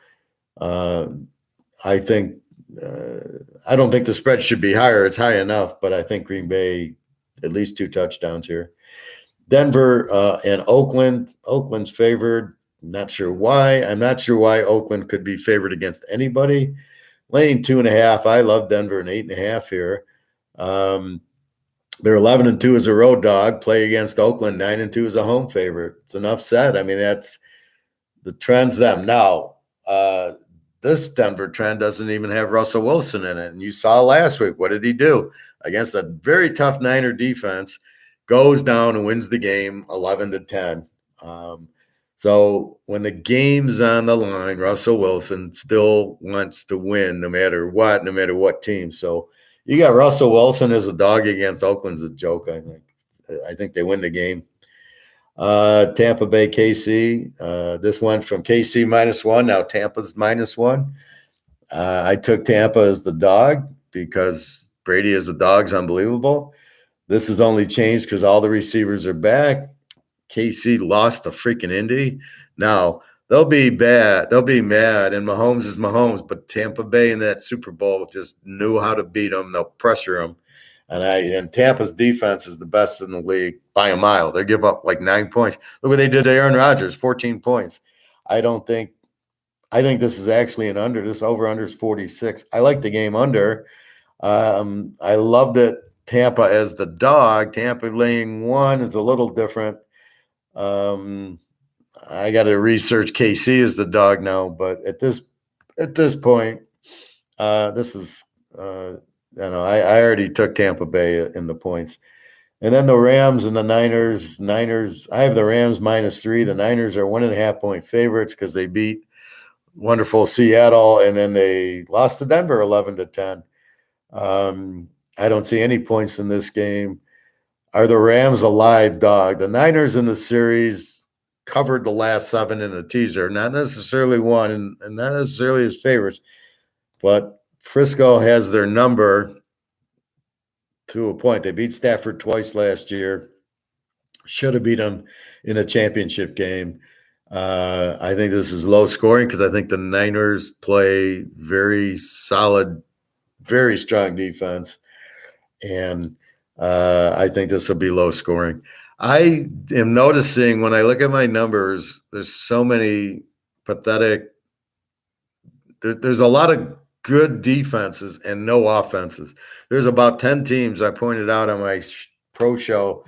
Speaker 1: I think I don't think the spread should be higher. It's high enough, but I think Green Bay at least 2 touchdowns here. Denver and Oakland. Oakland's favored. Not sure why. I'm not sure why Oakland could be favored against anybody. Laying 2.5. I love Denver and 8.5 here. They're 11-2 as a road dog. Play against Oakland 9-2 as a home favorite. It's enough said. I mean, that's the trend's them. Now, this Denver trend doesn't even have Russell Wilson in it. And you saw last week, what did he do? Against a very tough Niner defense, goes down and wins the game 11-10. So when the game's on the line, Russell Wilson still wants to win no matter what team. So you got Russell Wilson as a dog against Oakland's a joke, I think. I think they win the game. Tampa Bay, KC. This went from KC -1. Now Tampa's -1. I took Tampa as the dog because Brady as the dog's unbelievable. This has only changed because all the receivers are back. KC lost to freaking Indy. Now they'll be bad. They'll be mad, and Mahomes is Mahomes. But Tampa Bay in that Super Bowl just knew how to beat them. They'll pressure them. And Tampa's defense is the best in the league by a mile. They give up like 9 points. Look what they did to Aaron Rodgers, 14 points. I think this is actually an under. This over-under is 46. I like the game under. I loved it. Tampa as the dog. Tampa laying 1 is a little different. I got to research KC as the dog now, but at this point, this is I already took Tampa Bay in the points. And then the Rams and the Niners. I have the Rams -3. The Niners are 1.5 point favorites because they beat wonderful Seattle, and then they lost to Denver 11-10. I don't see any points in this game. Are the Rams a live dog? The Niners in the series covered the last 7 in a teaser, not necessarily won, and not necessarily as favorites, but Frisco has their number to a point. They beat Stafford twice last year. Should have beat them in the championship game. I think this is low scoring because I think the Niners play very solid, very strong defense. And I think this will be low scoring. I am noticing when I look at my numbers, there's so many pathetic. There's a lot of good defenses and no offenses. There's about 10 teams I pointed out on my pro show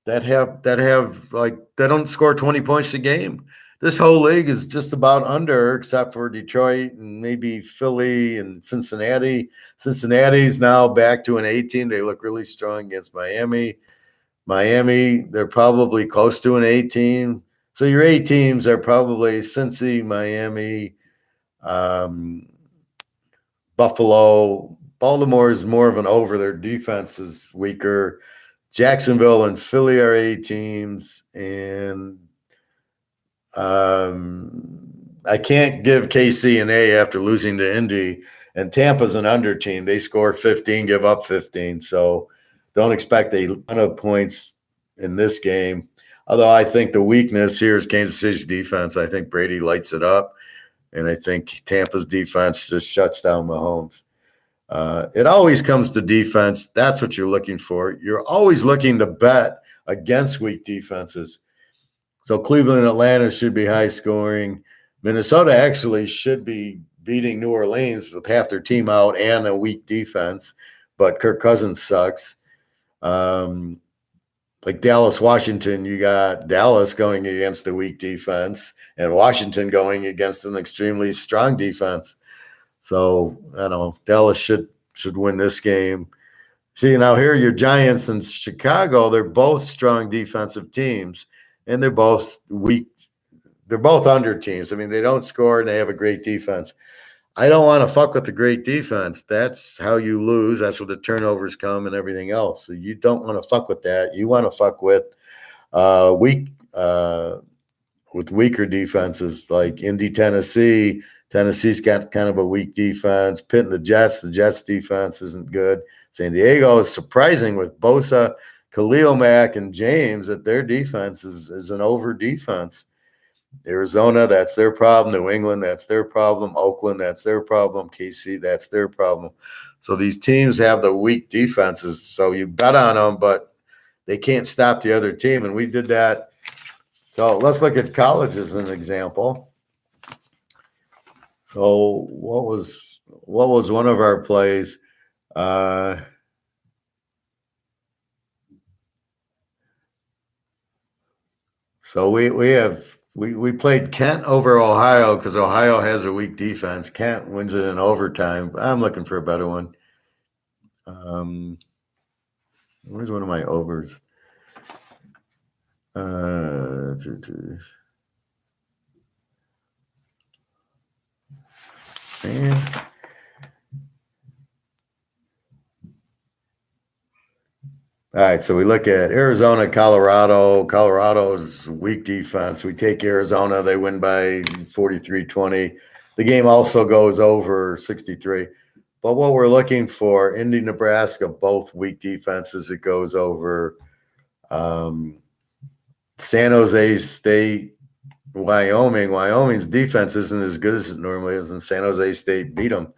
Speaker 1: that have like they don't score 20 points a game. This whole league is just about under, except for Detroit and maybe Philly and Cincinnati. Cincinnati's now back to an 18. They look really strong against Miami. They're probably close to an 18. So your 8 teams are probably Cincy, Miami, Buffalo. Baltimore is more of an over. Their defense is weaker. Jacksonville and Philly are 8 teams, and I can't give KC an A after losing to Indy, and Tampa's an under team. They score 15, give up 15, so don't expect a ton of points in this game. Although I think the weakness here is Kansas City's defense. I think Brady lights it up, and I think Tampa's defense just shuts down Mahomes. It always comes to defense. That's what you're looking for. You're always looking to bet against weak defenses. So Cleveland and Atlanta should be high scoring. Minnesota actually should be beating New Orleans with half their team out and a weak defense, but Kirk Cousins sucks. Like Dallas, Washington, you got Dallas going against a weak defense and Washington going against an extremely strong defense. So I don't know. Dallas should win this game. See, now here your Giants and Chicago, they're both strong defensive teams, and they're both weak. They're both under teams. I mean, they don't score and they have a great defense. I don't want to fuck with the great defense. That's how you lose. That's where the turnovers come and everything else. So you don't want to fuck with that. You want to fuck with weak with weaker defenses like Indy, Tennessee. Tennessee's got kind of a weak defense. Pitt and the Jets defense isn't good. San Diego is surprising with Bosa, Khalil Mack, and James that their defense is an over defense. Arizona, that's their problem. New England, that's their problem. Oakland, that's their problem. KC, that's their problem. So these teams have the weak defenses. So you bet on them, but they can't stop the other team. And we did that. So let's look at college as an example. So what was one of our plays? So we played Kent over Ohio because Ohio has a weak defense. Kent wins it in overtime. I'm looking for a better one. Where's one of my overs? Man. All right, so we look at Arizona, Colorado. Colorado's weak defense. We take Arizona. They win by 43-20. The game also goes over 63. But what we're looking for, Indy, Nebraska, both weak defenses. It goes over. San Jose State, Wyoming. Wyoming's defense isn't as good as it normally is, and San Jose State beat them.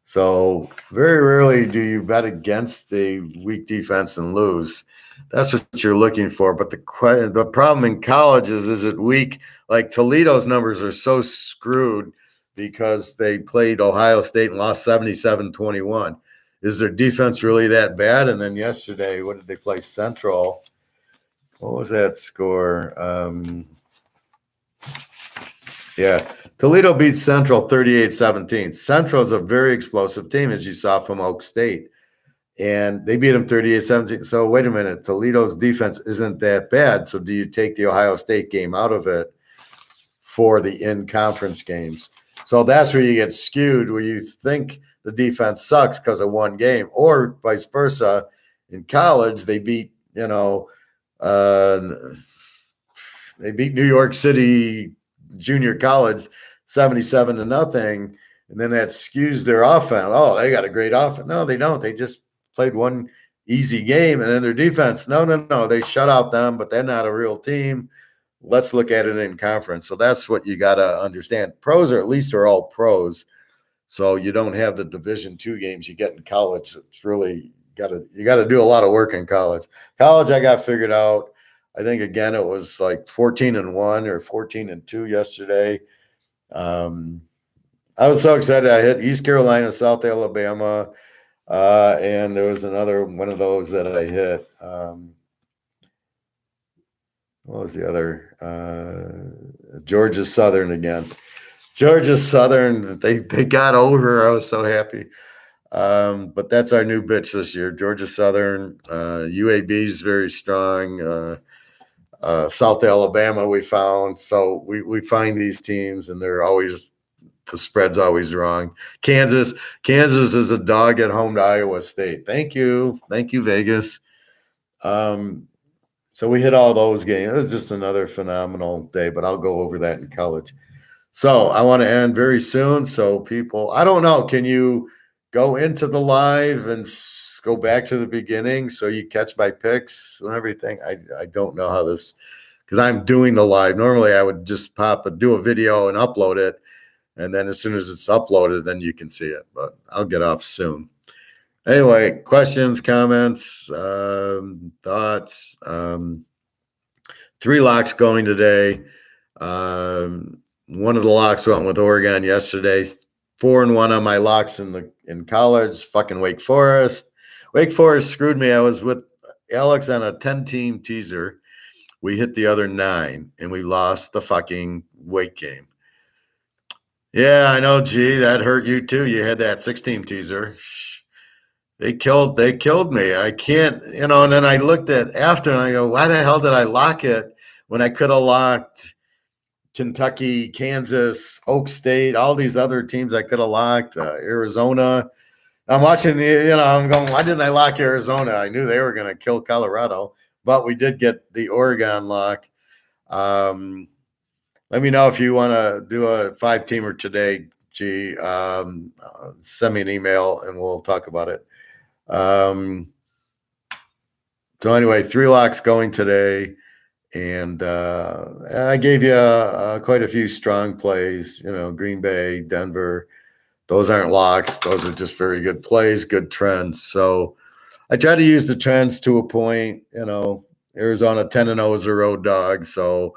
Speaker 1: So very rarely do you bet against a weak defense and lose. That's what you're looking for. But the problem in college is it weak? Like Toledo's numbers are so screwed because they played Ohio State and lost 77-21. Is their defense really that bad? And then yesterday, what did they play? Central. What was that score? Yeah. Toledo beats Central 38-17. Central is a very explosive team, as you saw from Oak State. And they beat them 38-17. So wait a minute. Toledo's defense isn't that bad. So do you take the Ohio State game out of it for the in-conference games? So that's where you get skewed, where you think the defense sucks because of one game, or vice versa. In college, they beat, they beat New York City Junior College 77-0, and then that skews their offense. Oh, they got a great offense. No, they don't. They just played one easy game, and then their defense. No. They shut out them, but they're not a real team. Let's look at it in conference. So that's what you got to understand. Pros are all pros. So you don't have the Division II games you get in college. It's really you got to do a lot of work in college. College, I got figured out. I think again it was like 14-1 or 14-2 yesterday. I was so excited. I hit East Carolina, South Alabama, and there was another one of those that I hit. What was the other? Georgia Southern again. Georgia Southern, they got over. I was so happy. But that's our new bitch this year. Georgia Southern, UAB is very strong. South Alabama we found. So we find these teams, and they're always the spread's always wrong. Kansas is a dog at home to Iowa State. Thank you, Vegas. So we hit all those games. It was just another phenomenal day, but I'll go over that in college. So I want to end very soon. So people, I don't know, can you go into the live and go back to the beginning so you catch my picks and everything? I don't know how this, because I'm doing the live. Normally I would just do a video and upload it. And then as soon as it's uploaded, then you can see it. But I'll get off soon. Anyway, questions, comments, thoughts. 3 locks going today. One of the locks went with Oregon yesterday. 4-1 on my locks in college. Fucking Wake Forest. Wake Forest screwed me. I was with Alex on a 10-team teaser. We hit the other 9, and we lost the fucking Wake game. Yeah, I know. Gee, that hurt you too. You had that 16 teaser. They killed me. I can't, and then I looked at after and I go, why the hell did I lock it when I could have locked Kentucky, Kansas, Oak State, all these other teams I could have locked, Arizona. I'm watching I'm going, why didn't I lock Arizona? I knew they were going to kill Colorado, but we did get the Oregon lock. Um, Let me know if you want to do a 5-teamer today, G. Send me an email and we'll talk about it. So anyway, 3 locks going today. And I gave you quite a few strong plays, Green Bay, Denver. Those aren't locks. Those are just very good plays, good trends. So I try to use the trends to a point. Arizona 10-0 is a road dog. So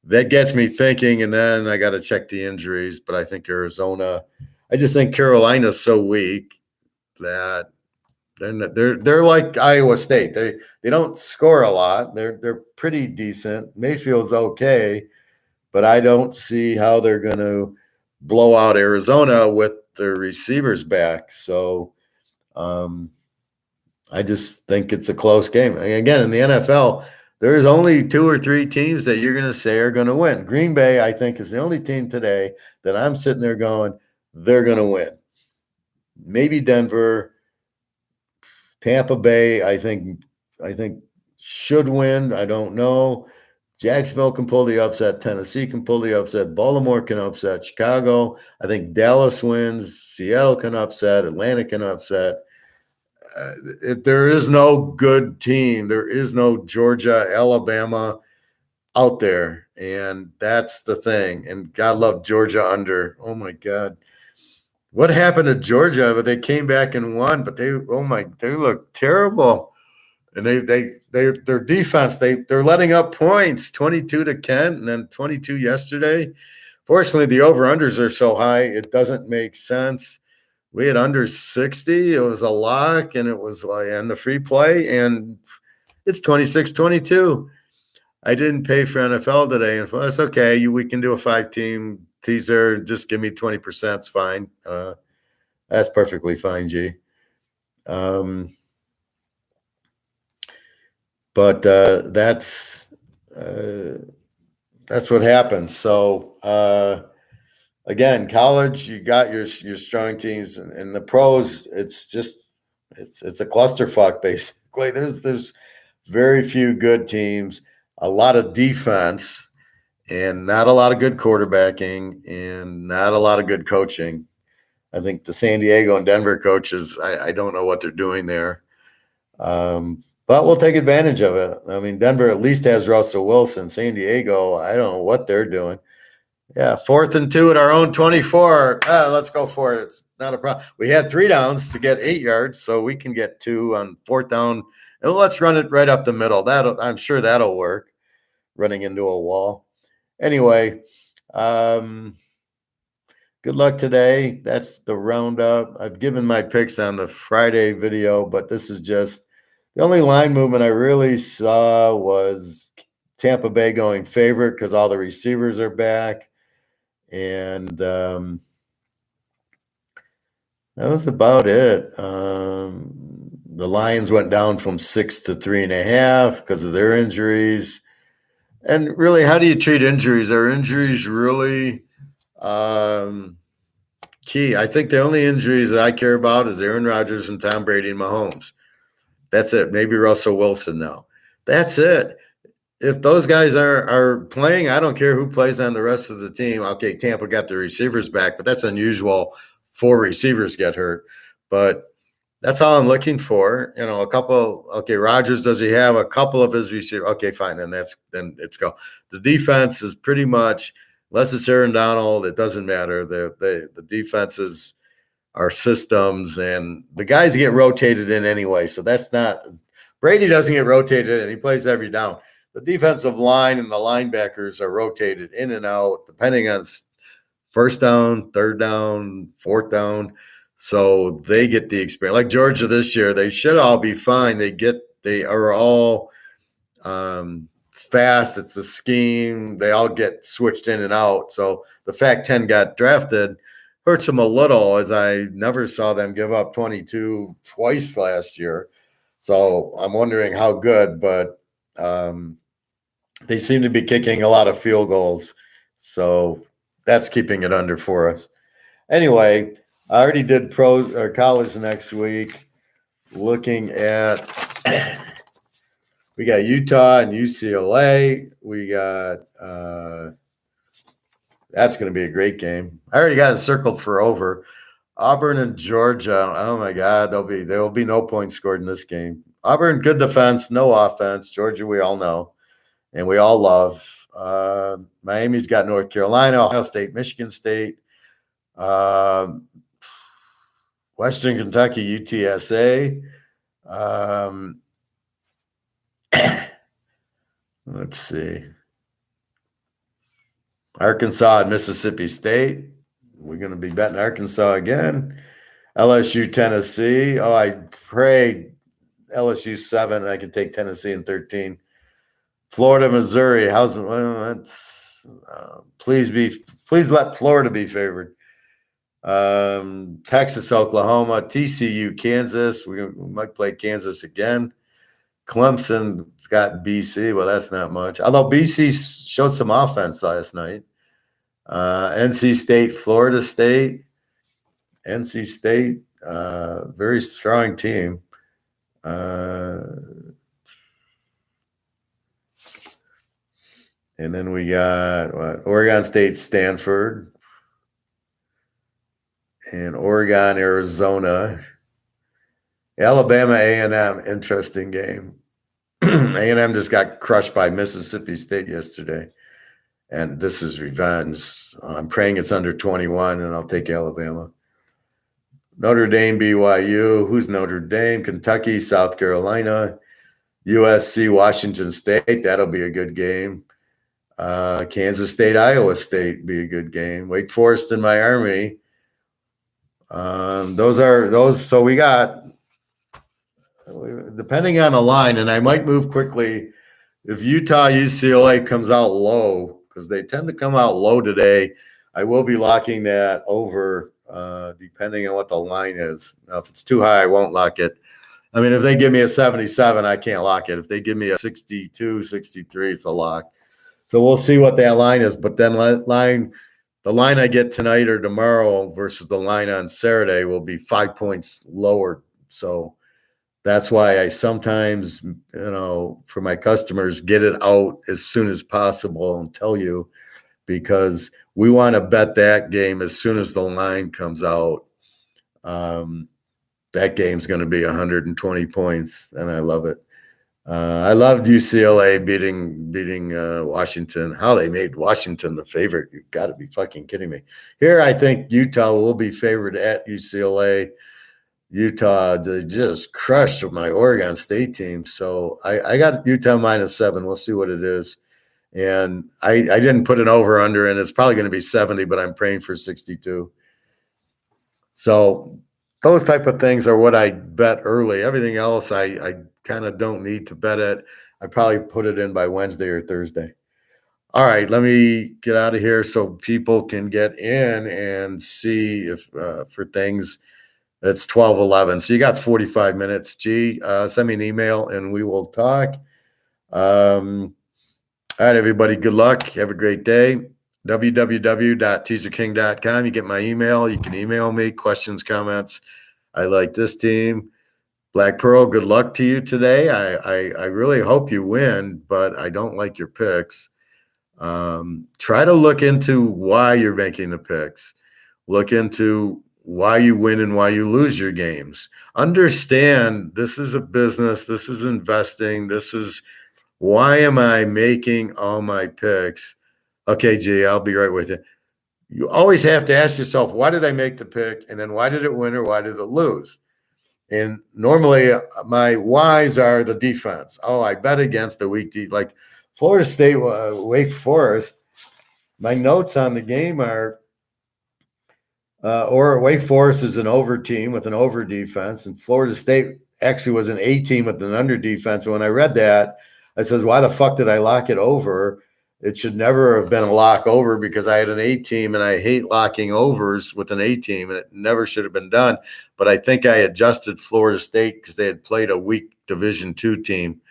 Speaker 1: that gets me thinking. And then I got to check the injuries. But I think I just think Carolina's so weak that they're like Iowa State. They don't score a lot. They're pretty decent. Mayfield's okay, but I don't see how they're going to blow out Arizona with their receivers back. So I just think it's a close game. And again, in the NFL, there's only 2 or 3 teams that you're going to say are going to win. Green Bay, I think, is the only team today that I'm sitting there going, they're going to win. Maybe Denver. Tampa Bay, I think should win. I don't know. Jacksonville can pull the upset. Tennessee can pull the upset. Baltimore can upset Chicago. I think Dallas wins. Seattle can upset. Atlanta can upset. There is no good team. There is no Georgia, Alabama out there, and that's the thing. And God love Georgia under. Oh my God. What happened to Georgia? But they came back and won. But they look terrible. And their defense, they're letting up points, 22 to Kent, and then 22 yesterday. Fortunately, the over-unders are so high, it doesn't make sense. We had under 60. It was a lock, and it was like, and the free play, and it's 26-22. I didn't pay for NFL today, and that's okay. We can do a 5-team teaser. Just give me 20%. It's fine. That's perfectly fine, G. But that's what happens. So again, college, you got your strong teams, and the pros, it's a clusterfuck basically. There's very few good teams, a lot of defense, and not a lot of good quarterbacking, and not a lot of good coaching. I think the San Diego and Denver coaches, I don't know what they're doing there. But we'll take advantage of it. I mean, Denver at least has Russell Wilson. San Diego, I don't know what they're doing. Yeah, 4th and 2 at our own 24. Let's go for it. It's not a problem. We had 3 downs to get 8 yards, so we can get 2 on 4th down. And let's run it right up the middle. I'm sure that'll work, running into a wall. Anyway, good luck today. That's the roundup. I've given my picks on the Friday video, but this is just the only line movement I really saw was Tampa Bay going favorite because all the receivers are back. And that was about it. The Lions went down from 6 to 3.5 because of their injuries. And really, how do you treat injuries? Are injuries really key? I think the only injuries that I care about is Aaron Rodgers and Tom Brady and Mahomes. That's it. Maybe Russell Wilson now. That's it. If those guys are playing, I don't care who plays on the rest of the team. Okay, Tampa got the receivers back, but that's unusual. 4 receivers get hurt. But that's all I'm looking for. A couple. Okay, Rodgers, does he have a couple of his receivers? Okay, fine. Then it's go. The defense is pretty much, unless it's Aaron Donald, it doesn't matter. The defenses are systems, and the guys get rotated in anyway. So that's not Brady doesn't get rotated in. He plays every down. The defensive line and the linebackers are rotated in and out depending on 1st down, 3rd down, 4th down. So they get the experience. Like Georgia this year, they should all be fine. They are all fast. It's the scheme. They all get switched in and out. So the fact 10 got drafted hurts them a little, as I never saw them give up 22 twice last year. So I'm wondering how good, but they seem to be kicking a lot of field goals. So that's keeping it under for us. Anyway, I already did pros or college next week. Looking at, we got Utah and UCLA. We got, that's going to be a great game. I already got it circled for over. Auburn and Georgia. Oh my God, there will be no points scored in this game. Auburn, good defense, no offense. Georgia, we all know, and we all love. Miami's got North Carolina, Ohio State, Michigan State, Western Kentucky, UTSA. Let's see. Arkansas and Mississippi State. We're going to be betting Arkansas again. LSU, Tennessee. Oh, I pray LSU 7. I can take Tennessee in 13. Florida, Missouri. Please let Florida be favored. Texas, Oklahoma, TCU, Kansas. We might play Kansas again. Clemson's got BC. Well, that's not much. Although BC showed some offense last night. NC State, Florida State. NC State, very strong team. And then we got Oregon State, Stanford. And Oregon, Arizona. Alabama, A&M, interesting game. A&M just got crushed by Mississippi State yesterday. And this is revenge. I'm praying it's under 21, and I'll take Alabama. Notre Dame, BYU. Who's Notre Dame? Kentucky, South Carolina. USC, Washington State. That'll be a good game. Kansas State, Iowa State be a good game. Wake Forest and Miami. Those. So we got, depending on the line, and I might move quickly if Utah, UCLA comes out low, because they tend to come out low today. I will be locking that over, depending on what the line is. Now, if it's too high, I won't lock it. I mean, if they give me a 77, I can't lock it. If they give me a 62, 63, it's a lock. So we'll see what that line is. But then the line I get tonight or tomorrow versus the line on Saturday will be 5 points lower. So that's why I sometimes, for my customers, get it out as soon as possible and tell you, because we want to bet that game as soon as the line comes out. That game's going to be 120 points, and I love it. I loved UCLA beating Washington. How they made Washington the favorite. You've got to be fucking kidding me. Here, I think Utah will be favored at UCLA. Utah, they just crushed my Oregon State team. So I got Utah -7. We'll see what it is. And I didn't put an over-under, and it's probably going to be 70, but I'm praying for 62. So those type of things are what I bet early. Everything else, I kind of don't need to bet it. I probably put it in by Wednesday or Thursday. All right, let me get out of here so people can get in and see if for things. It's 12:11. So you got 45 minutes. Send me an email and we will talk. All right, everybody. Good luck. Have a great day. www.teaserking.com. You get my email. You can email me questions, comments. I like this team. Black Pearl, good luck to you today. I really hope you win, but I don't like your picks. Try to look into why you're making the picks. Look into why you win and why you lose your games. Understand this is a business. This is investing. This is why am I making all my picks? Okay, G, I'll be right with you. You always have to ask yourself, why did I make the pick? And then why did it win or why did it lose? And normally my whys are the defense. Oh, I bet against the weak defense. Like Florida State, Wake Forest, my notes on the game are, or Wake Forest is an over team with an over defense, and Florida State actually was an A team with an under defense. When I read that, I says, why the fuck did I lock it over? It should never have been a lock over because I had an A team and I hate locking overs with an A team and it never should have been done. But I think I adjusted Florida State because they had played a weak Division II team.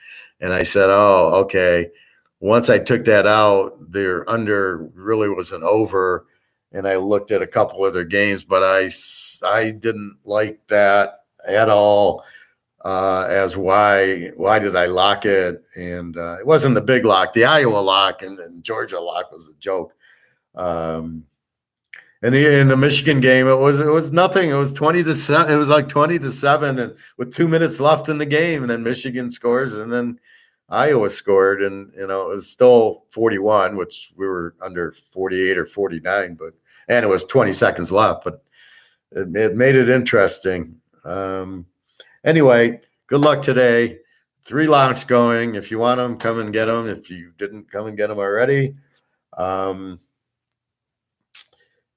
Speaker 1: And I said, oh, okay. Once I took that out, their under really was an over. And I looked at a couple of their games, but I didn't like that at all. As why did I lock it? And it wasn't the big lock. The Iowa lock and Georgia lock was a joke. And in the Michigan game, it was nothing. It was 20-7. It was like 20-7, and with 2 minutes left in the game, and then Michigan scores, and then Iowa scored, and it was still 41, which we were under 48 or 49, and it was 20 seconds left, but it made it interesting. Anyway, good luck today. 3 locks going. If you want them, come and get them. If you didn't come and get them already,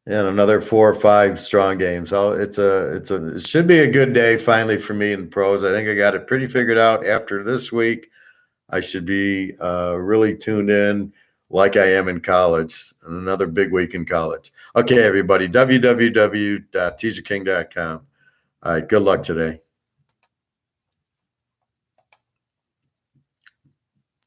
Speaker 1: and another 4 or 5 strong games. So it should be a good day finally for me in pros. I think I got it pretty figured out. After this week, I should be really tuned in like I am in college. Another big week in college. Okay, everybody, www.teaserking.com. All right, good luck today.